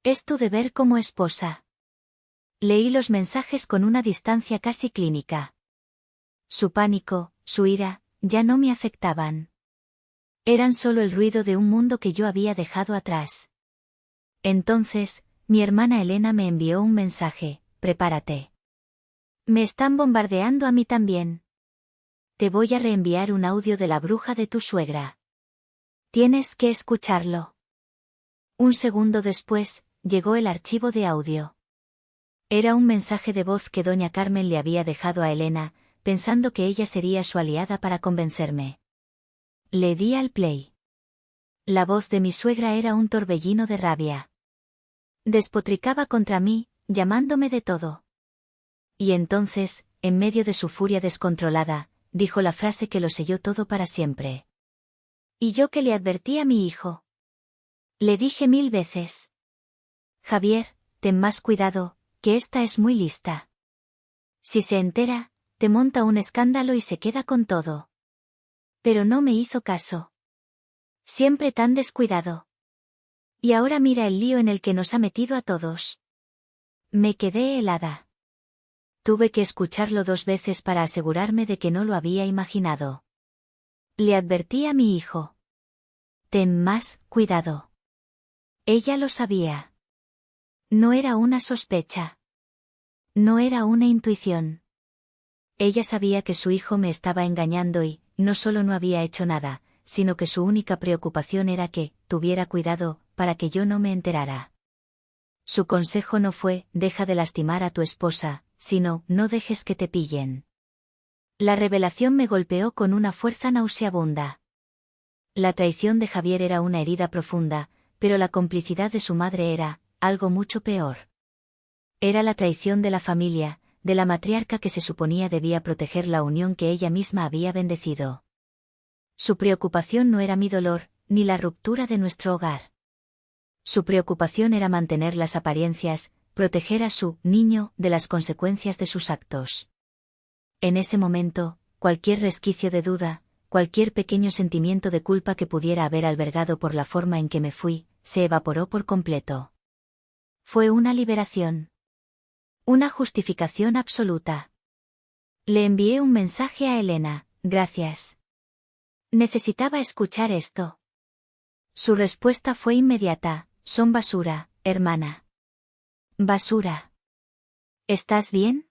Es tu deber como esposa. Leí los mensajes con una distancia casi clínica. Su pánico, su ira, ya no me afectaban. Eran solo el ruido de un mundo que yo había dejado atrás. Entonces, mi hermana Elena me envió un mensaje: prepárate. Me están bombardeando a mí también. Te voy a reenviar un audio de la bruja de tu suegra. Tienes que escucharlo. Un segundo después, llegó el archivo de audio. Era un mensaje de voz que doña Carmen le había dejado a Elena, pensando que ella sería su aliada para convencerme. Le di al play. La voz de mi suegra era un torbellino de rabia. Despotricaba contra mí, llamándome de todo. Y entonces, en medio de su furia descontrolada, dijo la frase que lo selló todo para siempre. ¿Y yo qué le advertí a mi hijo? Le dije 1000 veces. Javier, ten más cuidado, que esta es muy lista. Si se entera, te monta un escándalo y se queda con todo. Pero no me hizo caso. Siempre tan descuidado. Y ahora mira el lío en el que nos ha metido a todos. Me quedé helada. Tuve que escucharlo 2 veces para asegurarme de que no lo había imaginado. Le advertí a mi hijo. Ten más cuidado. Ella lo sabía. No era una sospecha. No era una intuición. Ella sabía que su hijo me estaba engañando y, no solo no había hecho nada, sino que su única preocupación era que, tuviera cuidado, para que yo no me enterara. Su consejo no fue, deja de lastimar a tu esposa, sino, no dejes que te pillen. La revelación me golpeó con una fuerza nauseabunda. La traición de Javier era una herida profunda, pero la complicidad de su madre era, algo mucho peor. Era la traición de la familia, de la matriarca que se suponía debía proteger la unión que ella misma había bendecido. Su preocupación no era mi dolor, ni la ruptura de nuestro hogar. Su preocupación era mantener las apariencias, proteger a su niño de las consecuencias de sus actos. En ese momento, cualquier resquicio de duda, cualquier pequeño sentimiento de culpa que pudiera haber albergado por la forma en que me fui, se evaporó por completo. Fue una liberación. Una justificación absoluta. Le envié un mensaje a Elena: gracias. Necesitaba escuchar esto. Su respuesta fue inmediata: son basura, hermana. Basura. ¿Estás bien?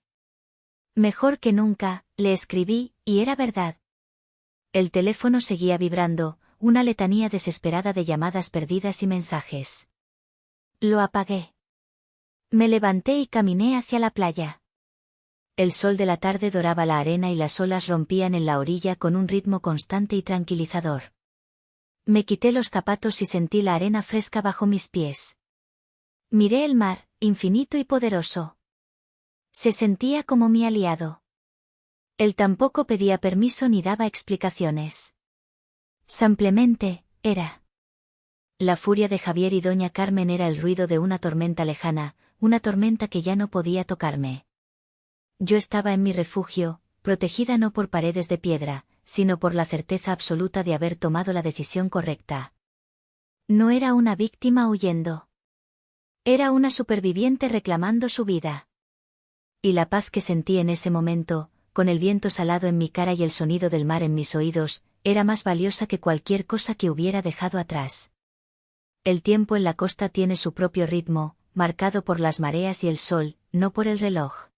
Mejor que nunca, le escribí, y era verdad. El teléfono seguía vibrando, una letanía desesperada de llamadas perdidas y mensajes. Lo apagué. Me levanté y caminé hacia la playa. El sol de la tarde doraba la arena y las olas rompían en la orilla con un ritmo constante y tranquilizador. Me quité los zapatos y sentí la arena fresca bajo mis pies. Miré el mar, infinito y poderoso. Se sentía como mi aliado. Él tampoco pedía permiso ni daba explicaciones. Simplemente, era. La furia de Javier y doña Carmen era el ruido de una tormenta lejana, una tormenta que ya no podía tocarme. Yo estaba en mi refugio, protegida no por paredes de piedra, sino por la certeza absoluta de haber tomado la decisión correcta. No era una víctima huyendo. Era una superviviente reclamando su vida. Y la paz que sentí en ese momento, con el viento salado en mi cara y el sonido del mar en mis oídos, era más valiosa que cualquier cosa que hubiera dejado atrás. El tiempo en la costa tiene su propio ritmo, marcado por las mareas y el sol, no por el reloj.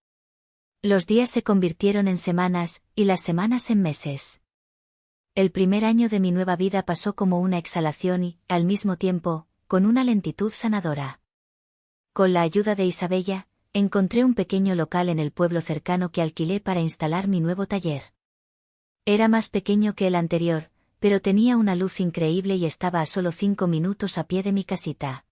Los días se convirtieron en semanas, y las semanas en meses. El primer año de mi nueva vida pasó como una exhalación y, al mismo tiempo, con una lentitud sanadora. Con la ayuda de Isabella, encontré un pequeño local en el pueblo cercano que alquilé para instalar mi nuevo taller. Era más pequeño que el anterior, pero tenía una luz increíble y estaba a solo 5 minutos a pie de mi casita.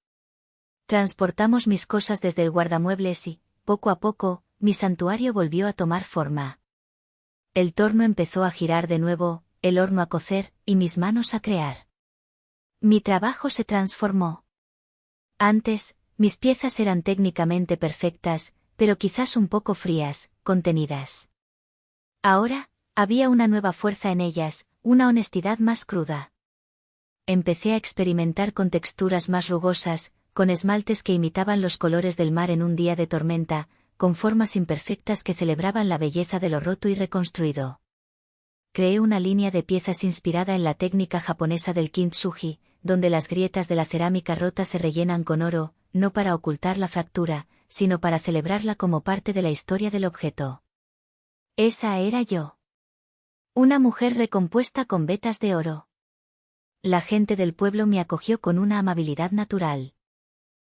Transportamos mis cosas desde el guardamuebles y, poco a poco, mi santuario volvió a tomar forma. El torno empezó a girar de nuevo, el horno a cocer, y mis manos a crear. Mi trabajo se transformó. Antes, mis piezas eran técnicamente perfectas, pero quizás un poco frías, contenidas. Ahora, había una nueva fuerza en ellas, una honestidad más cruda. Empecé a experimentar con texturas más rugosas, con esmaltes que imitaban los colores del mar en un día de tormenta, con formas imperfectas que celebraban la belleza de lo roto y reconstruido. Creé una línea de piezas inspirada en la técnica japonesa del kintsugi, donde las grietas de la cerámica rota se rellenan con oro, no para ocultar la fractura, sino para celebrarla como parte de la historia del objeto. Esa era yo. Una mujer recompuesta con vetas de oro. La gente del pueblo me acogió con una amabilidad natural.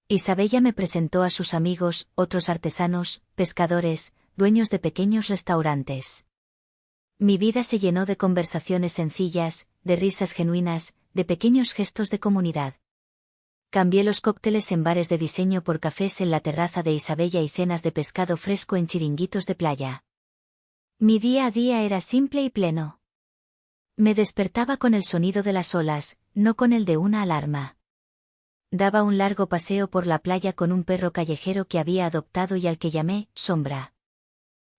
Isabella me presentó a sus amigos, otros artesanos, pescadores, dueños de pequeños restaurantes. Mi vida se llenó de conversaciones sencillas, de risas genuinas, de pequeños gestos de comunidad. Cambié los cócteles en bares de diseño por cafés en la terraza de Isabella y cenas de pescado fresco en chiringuitos de playa. Mi día a día era simple y pleno. Me despertaba con el sonido de las olas, no con el de una alarma. Daba un largo paseo por la playa con un perro callejero que había adoptado y al que llamé Sombra.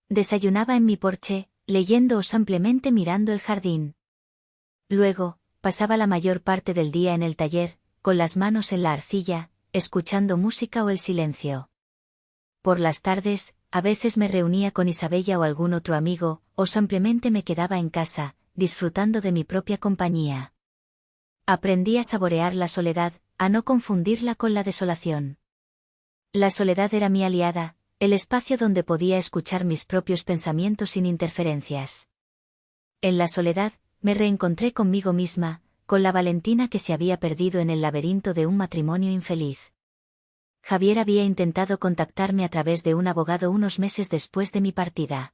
Desayunaba en mi porche, leyendo o simplemente mirando el jardín. Luego, pasaba la mayor parte del día en el taller, con las manos en la arcilla, escuchando música o el silencio. Por las tardes, a veces me reunía con Isabella o algún otro amigo, o simplemente me quedaba en casa, disfrutando de mi propia compañía. Aprendí a saborear la soledad, a no confundirla con la desolación. La soledad era mi aliada, el espacio donde podía escuchar mis propios pensamientos sin interferencias. En la soledad, me reencontré conmigo misma, con la Valentina que se había perdido en el laberinto de un matrimonio infeliz. Javier había intentado contactarme a través de un abogado unos meses después de mi partida.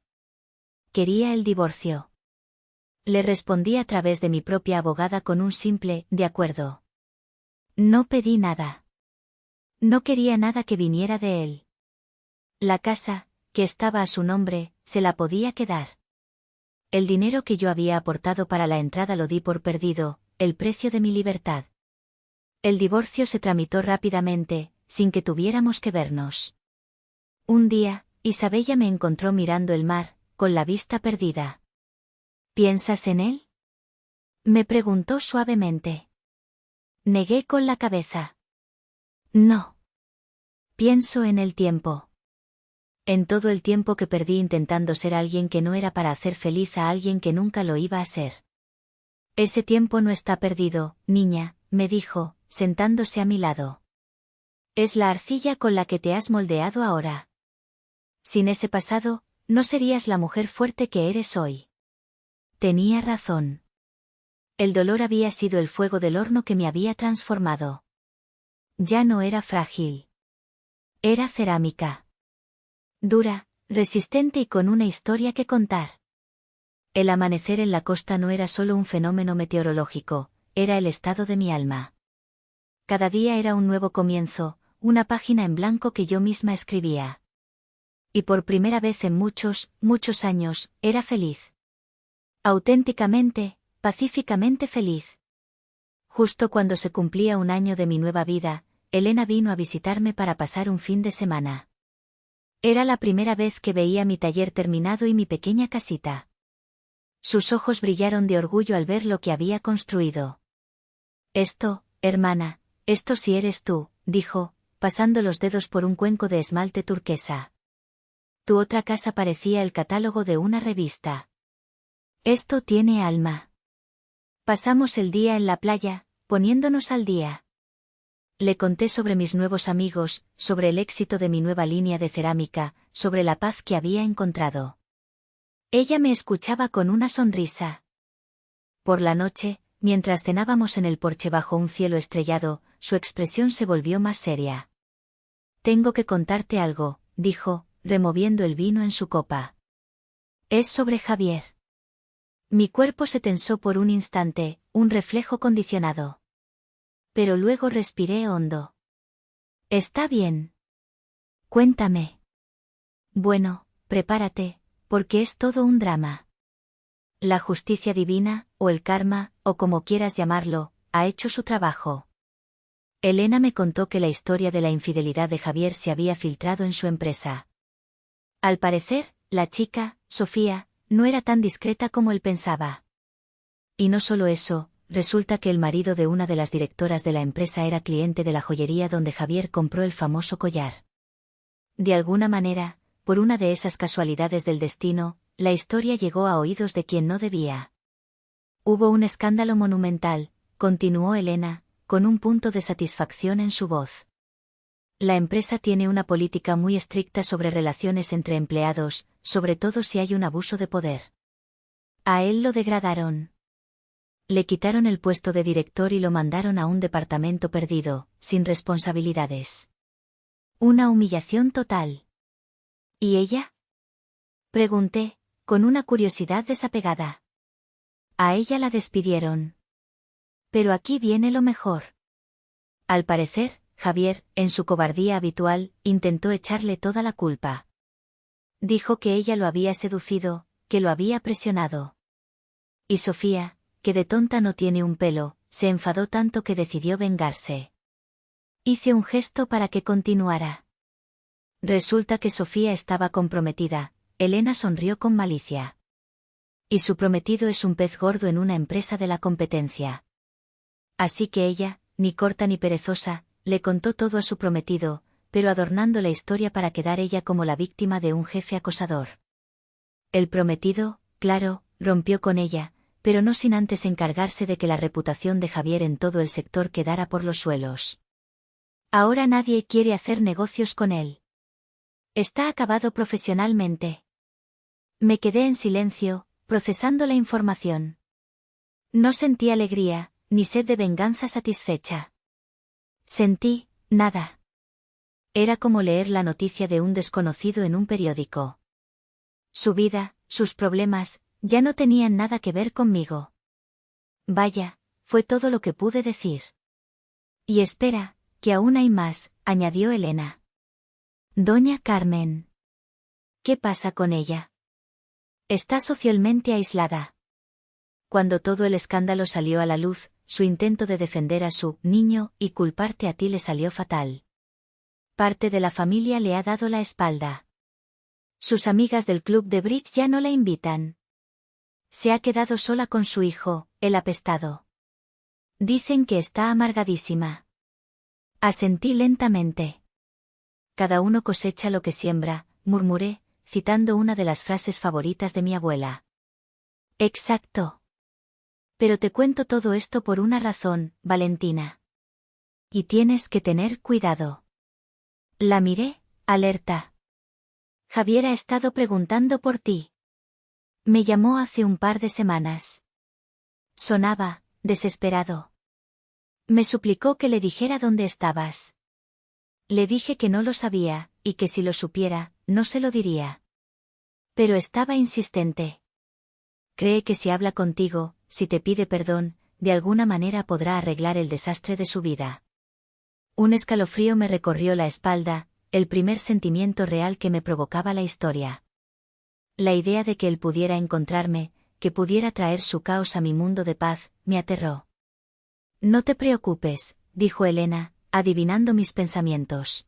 Quería el divorcio. Le respondí a través de mi propia abogada con un simple «de acuerdo». No pedí nada. No quería nada que viniera de él. La casa, que estaba a su nombre, se la podía quedar. El dinero que yo había aportado para la entrada lo di por perdido, el precio de mi libertad. El divorcio se tramitó rápidamente, sin que tuviéramos que vernos. Un día, Isabella me encontró mirando el mar, con la vista perdida. ¿Piensas en él?, me preguntó suavemente. Negué con la cabeza. No. Pienso en el tiempo. En todo el tiempo que perdí intentando ser alguien que no era para hacer feliz a alguien que nunca lo iba a ser. Ese tiempo no está perdido, niña, me dijo, sentándose a mi lado. Es la arcilla con la que te has moldeado ahora. Sin ese pasado, no serías la mujer fuerte que eres hoy. Tenía razón. El dolor había sido el fuego del horno que me había transformado. Ya no era frágil. Era cerámica. Dura, resistente y con una historia que contar. El amanecer en la costa no era solo un fenómeno meteorológico, era el estado de mi alma. Cada día era un nuevo comienzo, una página en blanco que yo misma escribía. Y por primera vez en muchos, muchos años, era feliz. Auténticamente, pacíficamente feliz. Justo cuando se cumplía un año de mi nueva vida, Elena vino a visitarme para pasar un fin de semana. Era la primera vez que veía mi taller terminado y mi pequeña casita. Sus ojos brillaron de orgullo al ver lo que había construido. Esto, hermana, esto sí eres tú, dijo, pasando los dedos por un cuenco de esmalte turquesa. Tu otra casa parecía el catálogo de una revista. Esto tiene alma. Pasamos el día en la playa, poniéndonos al día. Le conté sobre mis nuevos amigos, sobre el éxito de mi nueva línea de cerámica, sobre la paz que había encontrado. Ella me escuchaba con una sonrisa. Por la noche, mientras cenábamos en el porche bajo un cielo estrellado, su expresión se volvió más seria. Tengo que contarte algo, dijo, removiendo el vino en su copa. Es sobre Javier. Mi cuerpo se tensó por un instante, un reflejo condicionado. Pero luego respiré hondo. Está bien. Cuéntame. Bueno, prepárate, porque es todo un drama. La justicia divina, o el karma, o como quieras llamarlo, ha hecho su trabajo. Elena me contó que la historia de la infidelidad de Javier se había filtrado en su empresa. Al parecer, la chica, Sofía, no era tan discreta como él pensaba. Y no solo eso, resulta que el marido de una de las directoras de la empresa era cliente de la joyería donde Javier compró el famoso collar. De alguna manera, por una de esas casualidades del destino, la historia llegó a oídos de quien no debía. Hubo un escándalo monumental, continuó Elena, con un punto de satisfacción en su voz. La empresa tiene una política muy estricta sobre relaciones entre empleados, sobre todo si hay un abuso de poder. A él lo degradaron. Le quitaron el puesto de director y lo mandaron a un departamento perdido, sin responsabilidades. Una humillación total. ¿Y ella? Pregunté, con una curiosidad desapegada. A ella la despidieron. Pero aquí viene lo mejor. Al parecer, Javier, en su cobardía habitual, intentó echarle toda la culpa. Dijo que ella lo había seducido, que lo había presionado. Y Sofía, que de tonta no tiene un pelo, se enfadó tanto que decidió vengarse. Hice un gesto para que continuara. Resulta que Sofía estaba comprometida. Elena sonrió con malicia. Y su prometido es un pez gordo en una empresa de la competencia. Así que ella, ni corta ni perezosa, le contó todo a su prometido, pero adornando la historia para quedar ella como la víctima de un jefe acosador. El prometido, claro, rompió con ella, pero no sin antes encargarse de que la reputación de Javier en todo el sector quedara por los suelos. Ahora nadie quiere hacer negocios con él. Está acabado profesionalmente. Me quedé en silencio, procesando la información. No sentí alegría, ni sed de venganza satisfecha. Sentí, nada. Era como leer la noticia de un desconocido en un periódico. Su vida, sus problemas, ya no tenían nada que ver conmigo. Vaya, fue todo lo que pude decir. Y espera, que aún hay más, añadió Elena. Doña Carmen. ¿Qué pasa con ella? Está socialmente aislada. Cuando todo el escándalo salió a la luz, su intento de defender a su niño y culparte a ti le salió fatal. Parte de la familia le ha dado la espalda. Sus amigas del club de bridge ya no la invitan. Se ha quedado sola con su hijo, el apestado. Dicen que está amargadísima. Asentí lentamente. Cada uno cosecha lo que siembra, murmuré, citando una de las frases favoritas de mi abuela. Exacto. Pero te cuento todo esto por una razón, Valentina. Y tienes que tener cuidado. La miré, alerta. Javier ha estado preguntando por ti. Me llamó hace un par de semanas. Sonaba, desesperado. Me suplicó que le dijera dónde estabas. Le dije que no lo sabía, y que si lo supiera, no se lo diría. Pero estaba insistente. Cree que si habla contigo, si te pide perdón, de alguna manera podrá arreglar el desastre de su vida. Un escalofrío me recorrió la espalda, el primer sentimiento real que me provocaba la historia. La idea de que él pudiera encontrarme, que pudiera traer su caos a mi mundo de paz, me aterró. No te preocupes, dijo Elena, adivinando mis pensamientos.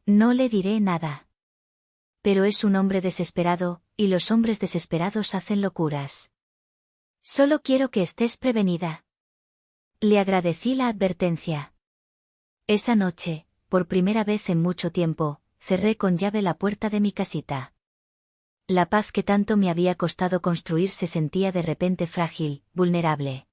No le diré nada. Pero es un hombre desesperado, y los hombres desesperados hacen locuras. Solo quiero que estés prevenida. Le agradecí la advertencia. Esa noche, por primera vez en mucho tiempo, cerré con llave la puerta de mi casita. La paz que tanto me había costado construir se sentía de repente frágil, vulnerable.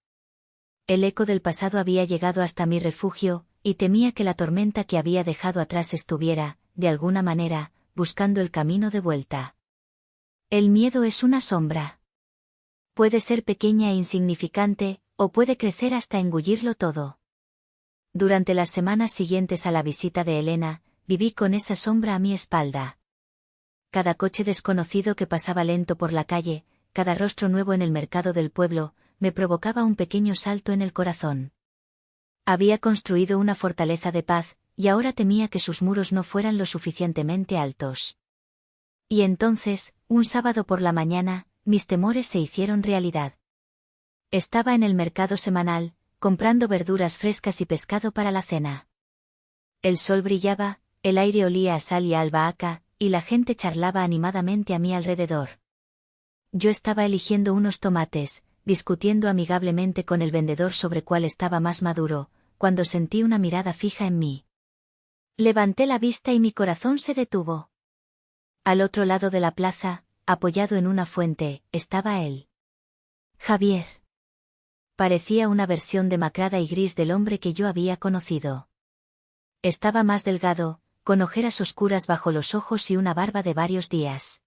El eco del pasado había llegado hasta mi refugio, y temía que la tormenta que había dejado atrás estuviera, de alguna manera, buscando el camino de vuelta. El miedo es una sombra. Puede ser pequeña e insignificante, o puede crecer hasta engullirlo todo. Durante las semanas siguientes a la visita de Elena, viví con esa sombra a mi espalda. Cada coche desconocido que pasaba lento por la calle, cada rostro nuevo en el mercado del pueblo, me provocaba un pequeño salto en el corazón. Había construido una fortaleza de paz, y ahora temía que sus muros no fueran lo suficientemente altos. Y entonces, un sábado por la mañana, mis temores se hicieron realidad. Estaba en el mercado semanal, comprando verduras frescas y pescado para la cena. El sol brillaba, el aire olía a sal y a albahaca, y la gente charlaba animadamente a mi alrededor. Yo estaba eligiendo unos tomates, discutiendo amigablemente con el vendedor sobre cuál estaba más maduro, cuando sentí una mirada fija en mí. Levanté la vista y mi corazón se detuvo. Al otro lado de la plaza, apoyado en una fuente, estaba él. Javier. Parecía una versión demacrada y gris del hombre que yo había conocido. Estaba más delgado, con ojeras oscuras bajo los ojos y una barba de varios días.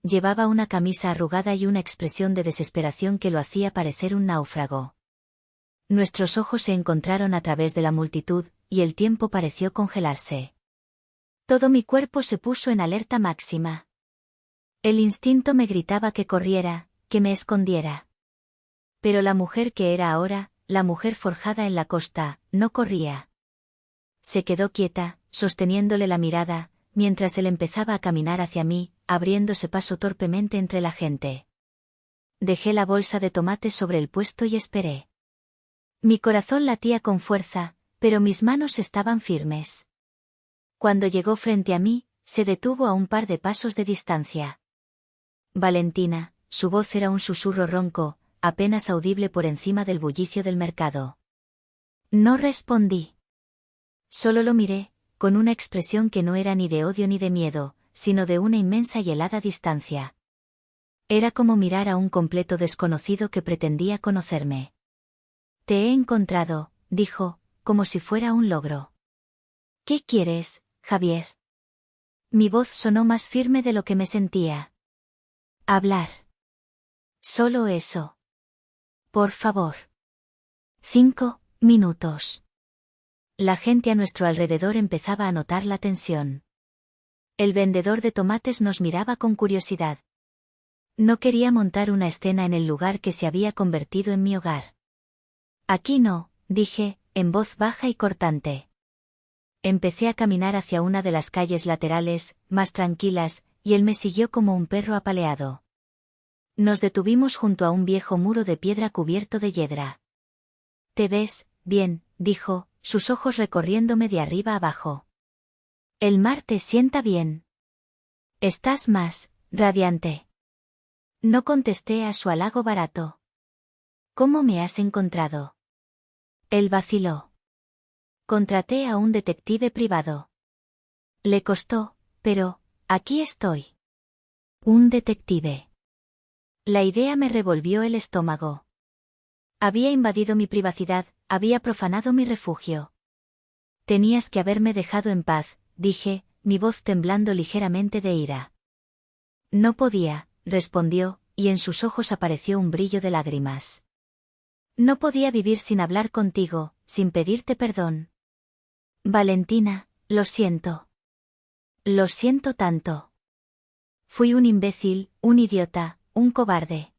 Llevaba una camisa arrugada y una expresión de desesperación que lo hacía parecer un náufrago. Nuestros ojos se encontraron a través de la multitud, y el tiempo pareció congelarse. Todo mi cuerpo se puso en alerta máxima. El instinto me gritaba que corriera, que me escondiera. Pero la mujer que era ahora, la mujer forjada en la costa, no corría. Se quedó quieta, sosteniéndole la mirada, mientras él empezaba a caminar hacia mí, abriéndose paso torpemente entre la gente. Dejé la bolsa de tomates sobre el puesto y esperé. Mi corazón latía con fuerza, pero mis manos estaban firmes. Cuando llegó frente a mí, se detuvo a un par de pasos de distancia. Valentina, su voz era un susurro ronco, apenas audible por encima del bullicio del mercado. No respondí. Solo lo miré, con una expresión que no era ni de odio ni de miedo, sino de una inmensa y helada distancia. Era como mirar a un completo desconocido que pretendía conocerme. Te he encontrado, dijo, como si fuera un logro. ¿Qué quieres, Javier? Mi voz sonó más firme de lo que me sentía. Hablar. Solo eso. Por favor. 5 minutos. La gente a nuestro alrededor empezaba a notar la tensión. El vendedor de tomates nos miraba con curiosidad. No quería montar una escena en el lugar que se había convertido en mi hogar. Aquí no, dije, en voz baja y cortante. Empecé a caminar hacia una de las calles laterales, más tranquilas, y él me siguió como un perro apaleado. Nos detuvimos junto a un viejo muro de piedra cubierto de hiedra. ¿Te ves bien?, dijo, sus ojos recorriéndome de arriba abajo. El mar te sienta bien. Estás más radiante. No contesté a su halago barato. ¿Cómo me has encontrado? Él vaciló. Contraté a un detective privado. Le costó, pero, aquí estoy. Un detective. La idea me revolvió el estómago. Había invadido mi privacidad, había profanado mi refugio. Tenías que haberme dejado en paz, dije, mi voz temblando ligeramente de ira. No podía, respondió, y en sus ojos apareció un brillo de lágrimas. No podía vivir sin hablar contigo, sin pedirte perdón. Valentina, lo siento. Lo siento tanto. Fui un imbécil, un idiota, un cobarde.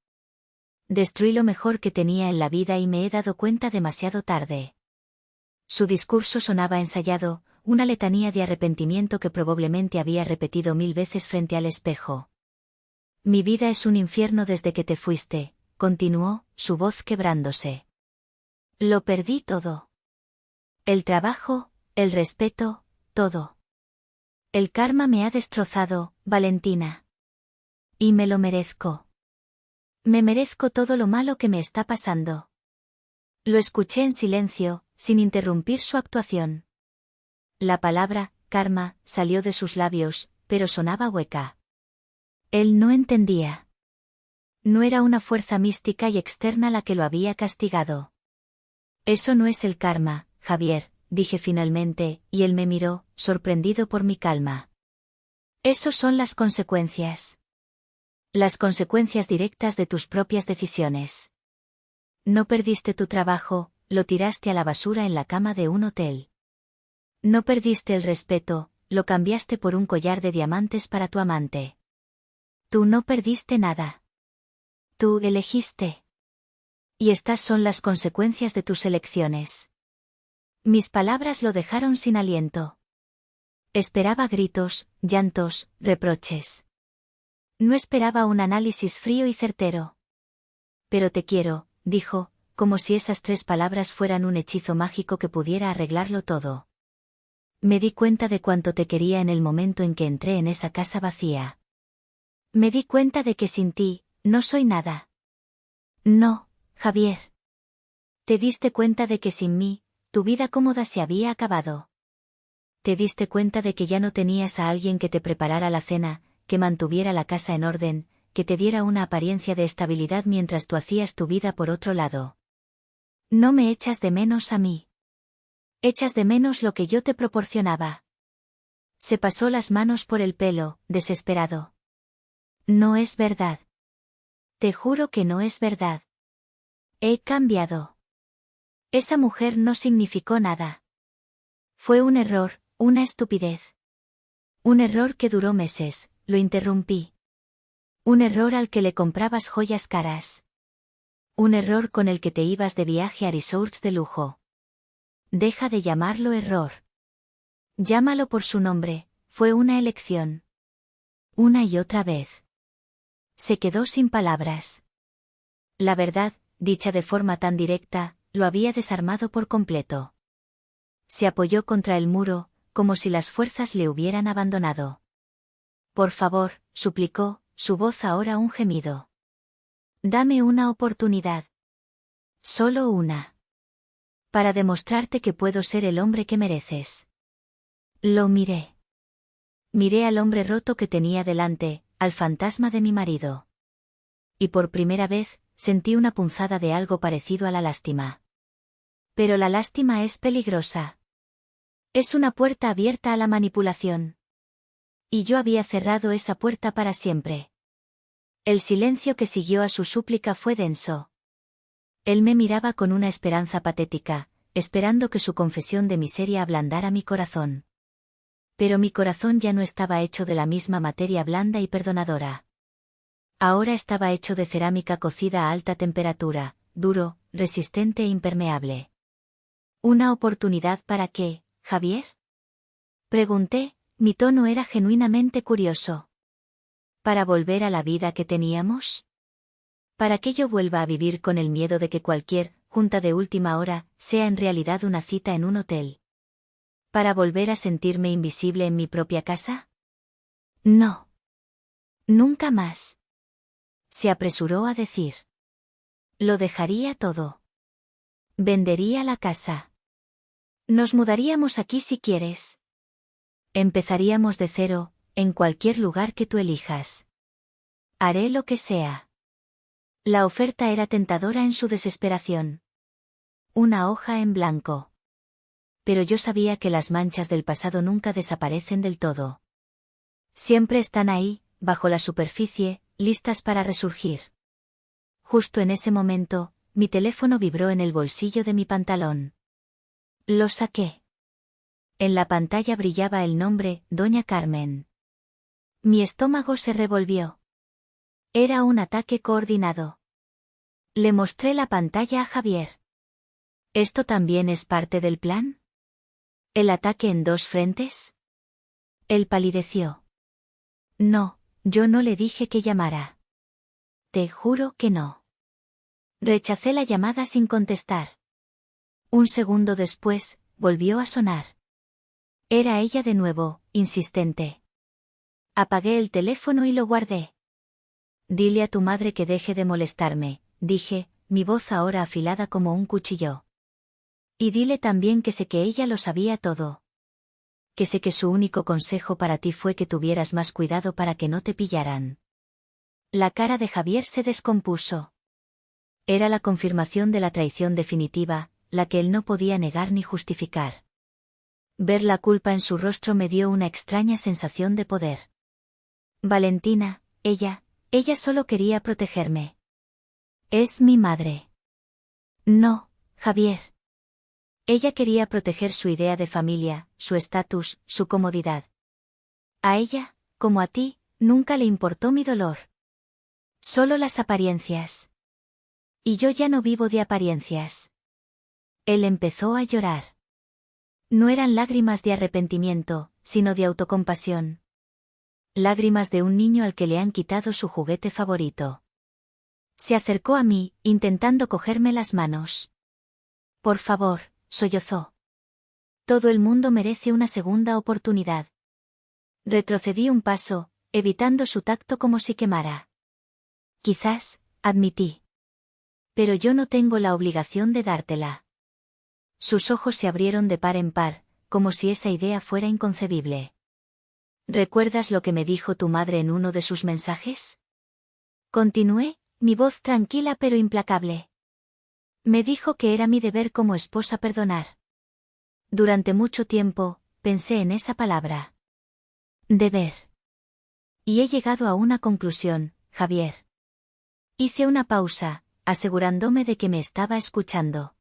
Destruí lo mejor que tenía en la vida y me he dado cuenta demasiado tarde. Su discurso sonaba ensayado, una letanía de arrepentimiento que probablemente había repetido 1000 veces frente al espejo. Mi vida es un infierno desde que te fuiste, continuó, su voz quebrándose. Lo perdí todo. El trabajo, el respeto, todo. El karma me ha destrozado, Valentina. Y me lo merezco. Me merezco todo lo malo que me está pasando. Lo escuché en silencio, sin interrumpir su actuación. La palabra, karma, salió de sus labios, pero sonaba hueca. Él no entendía. No era una fuerza mística y externa la que lo había castigado. Eso no es el karma, Javier, dije finalmente, y él me miró, sorprendido por mi calma. Esos son las consecuencias. Las consecuencias directas de tus propias decisiones. No perdiste tu trabajo, lo tiraste a la basura en la cama de un hotel. No perdiste el respeto, lo cambiaste por un collar de diamantes para tu amante. Tú no perdiste nada. Tú elegiste. Y estas son las consecuencias de tus elecciones. Mis palabras lo dejaron sin aliento. Esperaba gritos, llantos, reproches. No esperaba un análisis frío y certero. Pero te quiero, dijo, como si esas 3 palabras fueran un hechizo mágico que pudiera arreglarlo todo. Me di cuenta de cuánto te quería en el momento en que entré en esa casa vacía. Me di cuenta de que sin ti, no soy nada. No, Javier. Te diste cuenta de que sin mí, tu vida cómoda se había acabado. Te diste cuenta de que ya no tenías a alguien que te preparara la cena, que mantuviera la casa en orden, que te diera una apariencia de estabilidad mientras tú hacías tu vida por otro lado. No me echas de menos a mí. Echas de menos lo que yo te proporcionaba. Se pasó las manos por el pelo, desesperado. No es verdad. Te juro que no es verdad. He cambiado. Esa mujer no significó nada. Fue un error, una estupidez. Un error que duró meses, lo interrumpí. Un error al que le comprabas joyas caras. Un error con el que te ibas de viaje a resorts de lujo. Deja de llamarlo error. Llámalo por su nombre, fue una elección. Una y otra vez. Se quedó sin palabras. La verdad, dicha de forma tan directa, lo había desarmado por completo. Se apoyó contra el muro, como si las fuerzas le hubieran abandonado. Por favor, suplicó, su voz ahora un gemido. Dame una oportunidad. Solo una. Para demostrarte que puedo ser el hombre que mereces. Lo miré. Miré al hombre roto que tenía delante, al fantasma de mi marido. Y por primera vez, sentí una punzada de algo parecido a la lástima. Pero la lástima es peligrosa. Es una puerta abierta a la manipulación. Y yo había cerrado esa puerta para siempre. El silencio que siguió a su súplica fue denso. Él me miraba con una esperanza patética, esperando que su confesión de miseria ablandara mi corazón. Pero mi corazón ya no estaba hecho de la misma materia blanda y perdonadora. Ahora estaba hecho de cerámica cocida a alta temperatura, duro, resistente e impermeable. ¿Una oportunidad para qué, Javier? Pregunté, mi tono era genuinamente curioso. ¿Para volver a la vida que teníamos? ¿Para que yo vuelva a vivir con el miedo de que cualquier junta de última hora sea en realidad una cita en un hotel? ¿Para volver a sentirme invisible en mi propia casa? No. Nunca más. Se apresuró a decir. Lo dejaría todo. Vendería la casa. Nos mudaríamos aquí si quieres. Empezaríamos de cero, en cualquier lugar que tú elijas. Haré lo que sea. La oferta era tentadora en su desesperación. Una hoja en blanco. Pero yo sabía que las manchas del pasado nunca desaparecen del todo. Siempre están ahí, bajo la superficie, listas para resurgir. Justo en ese momento, mi teléfono vibró en el bolsillo de mi pantalón. Lo saqué. En la pantalla brillaba el nombre, Doña Carmen. Mi estómago se revolvió. Era un ataque coordinado. Le mostré la pantalla a Javier. ¿Esto también es parte del plan? ¿El ataque en 2 frentes? Él palideció. No, yo no le dije que llamara. Te juro que no. Rechacé la llamada sin contestar. Un segundo después, volvió a sonar. Era ella de nuevo, insistente. Apagué el teléfono y lo guardé. Dile a tu madre que deje de molestarme, dije, mi voz ahora afilada como un cuchillo. Y dile también que sé que ella lo sabía todo. Que sé que su único consejo para ti fue que tuvieras más cuidado para que no te pillaran. La cara de Javier se descompuso. Era la confirmación de la traición definitiva, la que él no podía negar ni justificar. Ver la culpa en su rostro me dio una extraña sensación de poder. Valentina, ella, Ella solo quería protegerme. Es mi madre. No, Javier. Ella quería proteger su idea de familia, su estatus, su comodidad. A ella, como a ti, nunca le importó mi dolor. Solo las apariencias. Y yo ya no vivo de apariencias. Él empezó a llorar. No eran lágrimas de arrepentimiento, sino de autocompasión. Lágrimas de un niño al que le han quitado su juguete favorito. Se acercó a mí, intentando cogerme las manos. Por favor, sollozó. Todo el mundo merece una segunda oportunidad. Retrocedí un paso, evitando su tacto como si quemara. Quizás, admití. Pero yo no tengo la obligación de dártela. Sus ojos se abrieron de par en par, como si esa idea fuera inconcebible. ¿Recuerdas lo que me dijo tu madre en uno de sus mensajes? Continué, mi voz tranquila pero implacable. Me dijo que era mi deber como esposa perdonar. Durante mucho tiempo, pensé en esa palabra. Deber. Y he llegado a una conclusión, Javier. Hice una pausa, asegurándome de que me estaba escuchando.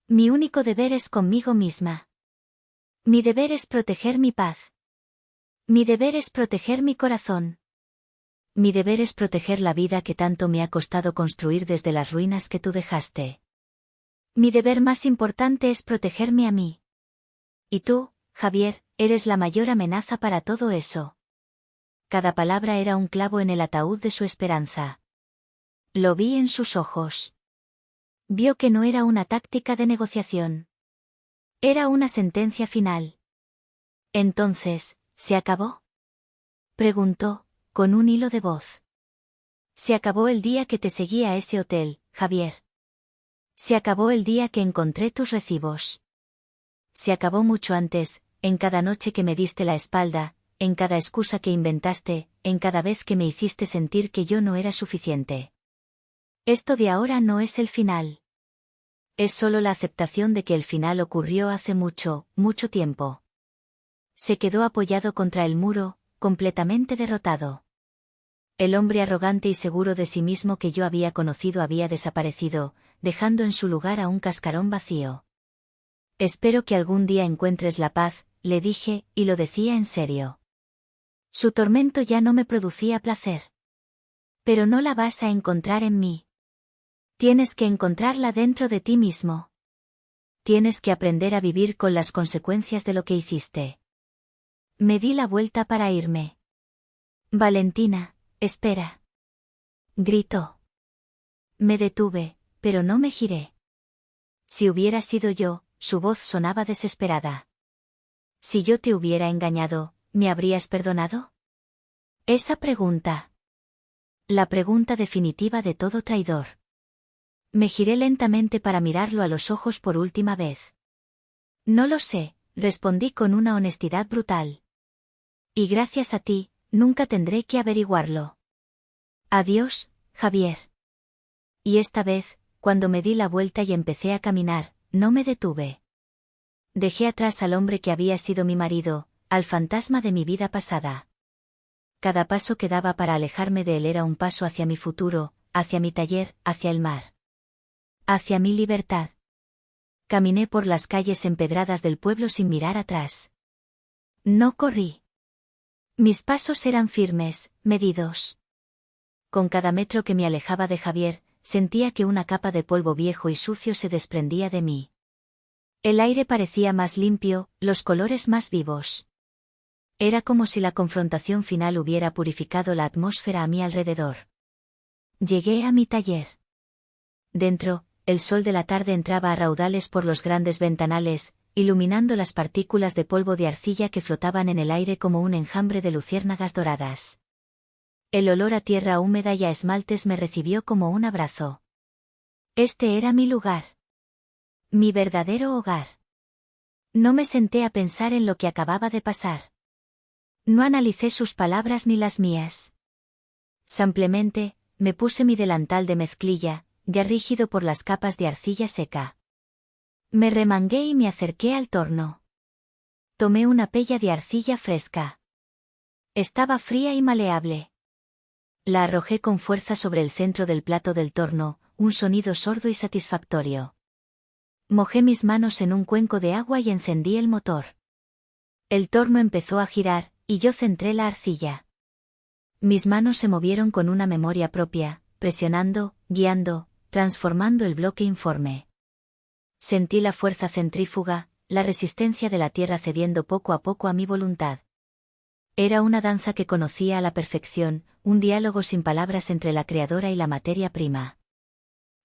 Mi único deber es conmigo misma. Mi deber es proteger mi paz. Mi deber es proteger mi corazón. Mi deber es proteger la vida que tanto me ha costado construir desde las ruinas que tú dejaste. Mi deber más importante es protegerme a mí. Y tú, Javier, eres la mayor amenaza para todo eso. Cada palabra era un clavo en el ataúd de su esperanza. Lo vi en sus ojos. Vio que no era una táctica de negociación. Era una sentencia final. Entonces, ¿se acabó? Preguntó, con un hilo de voz. Se acabó el día que te seguí a ese hotel, Javier. Se acabó el día que encontré tus recibos. Se acabó mucho antes, en cada noche que me diste la espalda, en cada excusa que inventaste, en cada vez que me hiciste sentir que yo no era suficiente. Esto de ahora no es el final. Es solo la aceptación de que el final ocurrió hace mucho, mucho tiempo. Se quedó apoyado contra el muro, completamente derrotado. El hombre arrogante y seguro de sí mismo que yo había conocido había desaparecido, dejando en su lugar a un cascarón vacío. Espero que algún día encuentres la paz, le dije, y lo decía en serio. Su tormento ya no me producía placer. Pero no la vas a encontrar en mí. Tienes que encontrarla dentro de ti mismo. Tienes que aprender a vivir con las consecuencias de lo que hiciste. Me di la vuelta para irme. Valentina, espera. Gritó. Me detuve, pero no me giré. Si hubiera sido yo, su voz sonaba desesperada. Si yo te hubiera engañado, ¿me habrías perdonado? Esa pregunta. La pregunta definitiva de todo traidor. Me giré lentamente para mirarlo a los ojos por última vez. No lo sé, respondí con una honestidad brutal. Y gracias a ti, nunca tendré que averiguarlo. Adiós, Javier. Y esta vez, cuando me di la vuelta y empecé a caminar, no me detuve. Dejé atrás al hombre que había sido mi marido, al fantasma de mi vida pasada. Cada paso que daba para alejarme de él era un paso hacia mi futuro, hacia mi taller, hacia el mar. Hacia mi libertad. Caminé por las calles empedradas del pueblo sin mirar atrás. No corrí. Mis pasos eran firmes, medidos. Con cada metro que me alejaba de Javier, sentía que una capa de polvo viejo y sucio se desprendía de mí. El aire parecía más limpio, los colores más vivos. Era como si la confrontación final hubiera purificado la atmósfera a mi alrededor. Llegué a mi taller. Dentro, el sol de la tarde entraba a raudales por los grandes ventanales, iluminando las partículas de polvo de arcilla que flotaban en el aire como un enjambre de luciérnagas doradas. El olor a tierra húmeda y a esmaltes me recibió como un abrazo. Este era mi lugar. Mi verdadero hogar. No me senté a pensar en lo que acababa de pasar. No analicé sus palabras ni las mías. Simplemente, me puse mi delantal de mezclilla, ya rígido por las capas de arcilla seca. Me remangué y me acerqué al torno. Tomé una pella de arcilla fresca. Estaba fría y maleable. La arrojé con fuerza sobre el centro del plato del torno, un sonido sordo y satisfactorio. Mojé mis manos en un cuenco de agua y encendí el motor. El torno empezó a girar, y yo centré la arcilla. Mis manos se movieron con una memoria propia, presionando, guiando, transformando el bloque informe. Sentí la fuerza centrífuga, la resistencia de la tierra cediendo poco a poco a mi voluntad. Era una danza que conocía a la perfección, un diálogo sin palabras entre la creadora y la materia prima.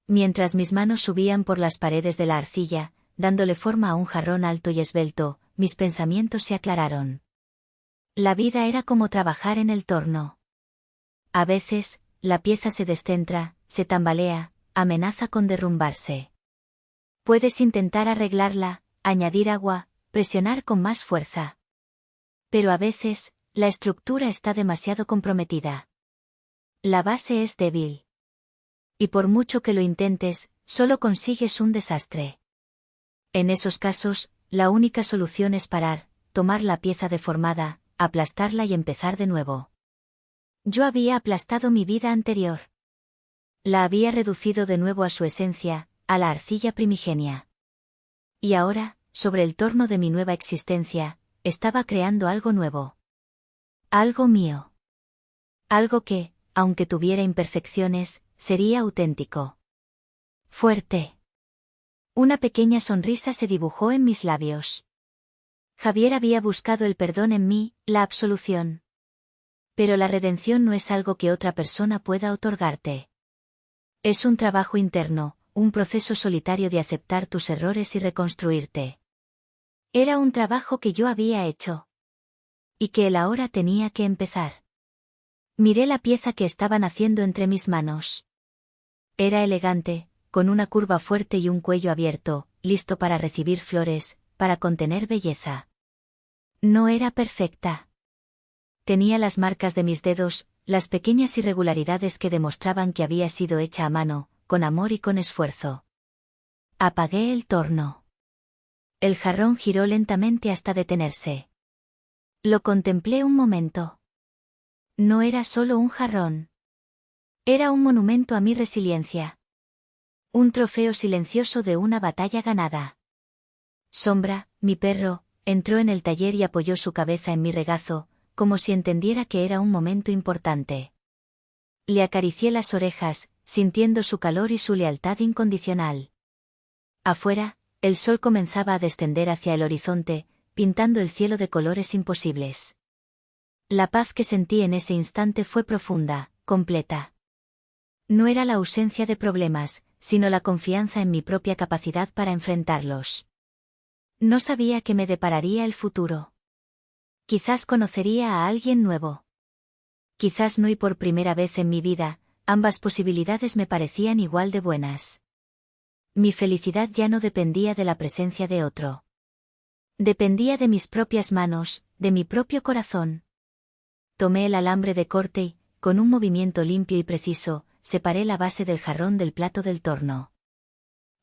Mientras mis manos subían por las paredes de la arcilla, dándole forma a un jarrón alto y esbelto, mis pensamientos se aclararon. La vida era como trabajar en el torno. A veces, la pieza se descentra, se tambalea, amenaza con derrumbarse. Puedes intentar arreglarla, añadir agua, presionar con más fuerza. Pero a veces, la estructura está demasiado comprometida. La base es débil. Y por mucho que lo intentes, solo consigues un desastre. En esos casos, la única solución es parar, tomar la pieza deformada, aplastarla y empezar de nuevo. Yo había aplastado mi vida anterior. La había reducido de nuevo a su esencia, a la arcilla primigenia. Y ahora, sobre el torno de mi nueva existencia, estaba creando algo nuevo. Algo mío. Algo que, aunque tuviera imperfecciones, sería auténtico. Fuerte. Una pequeña sonrisa se dibujó en mis labios. Javier había buscado el perdón en mí, la absolución. Pero la redención no es algo que otra persona pueda otorgarte. Es un trabajo interno, un proceso solitario de aceptar tus errores y reconstruirte. Era un trabajo que yo había hecho. Y que él ahora tenía que empezar. Miré la pieza que estaban haciendo entre mis manos. Era elegante, con una curva fuerte y un cuello abierto, listo para recibir flores, para contener belleza. No era perfecta. Tenía las marcas de mis dedos, las pequeñas irregularidades que demostraban que había sido hecha a mano, con amor y con esfuerzo. Apagué el torno. El jarrón giró lentamente hasta detenerse. Lo contemplé un momento. No era solo un jarrón. Era un monumento a mi resiliencia. Un trofeo silencioso de una batalla ganada. Sombra, mi perro, entró en el taller y apoyó su cabeza en mi regazo, como si entendiera que era un momento importante. Le acaricié las orejas, sintiendo su calor y su lealtad incondicional. Afuera, el sol comenzaba a descender hacia el horizonte, pintando el cielo de colores imposibles. La paz que sentí en ese instante fue profunda, completa. No era la ausencia de problemas, sino la confianza en mi propia capacidad para enfrentarlos. No sabía qué me depararía el futuro. Quizás conocería a alguien nuevo. Quizás no, y por primera vez en mi vida, ambas posibilidades me parecían igual de buenas. Mi felicidad ya no dependía de la presencia de otro. Dependía de mis propias manos, de mi propio corazón. Tomé el alambre de corte y, con un movimiento limpio y preciso, separé la base del jarrón del plato del torno.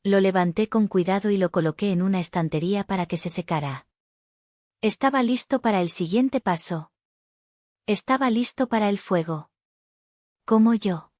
Lo levanté con cuidado y lo coloqué en una estantería para que se secara. Estaba listo para el siguiente paso. Estaba listo para el fuego. Como yo.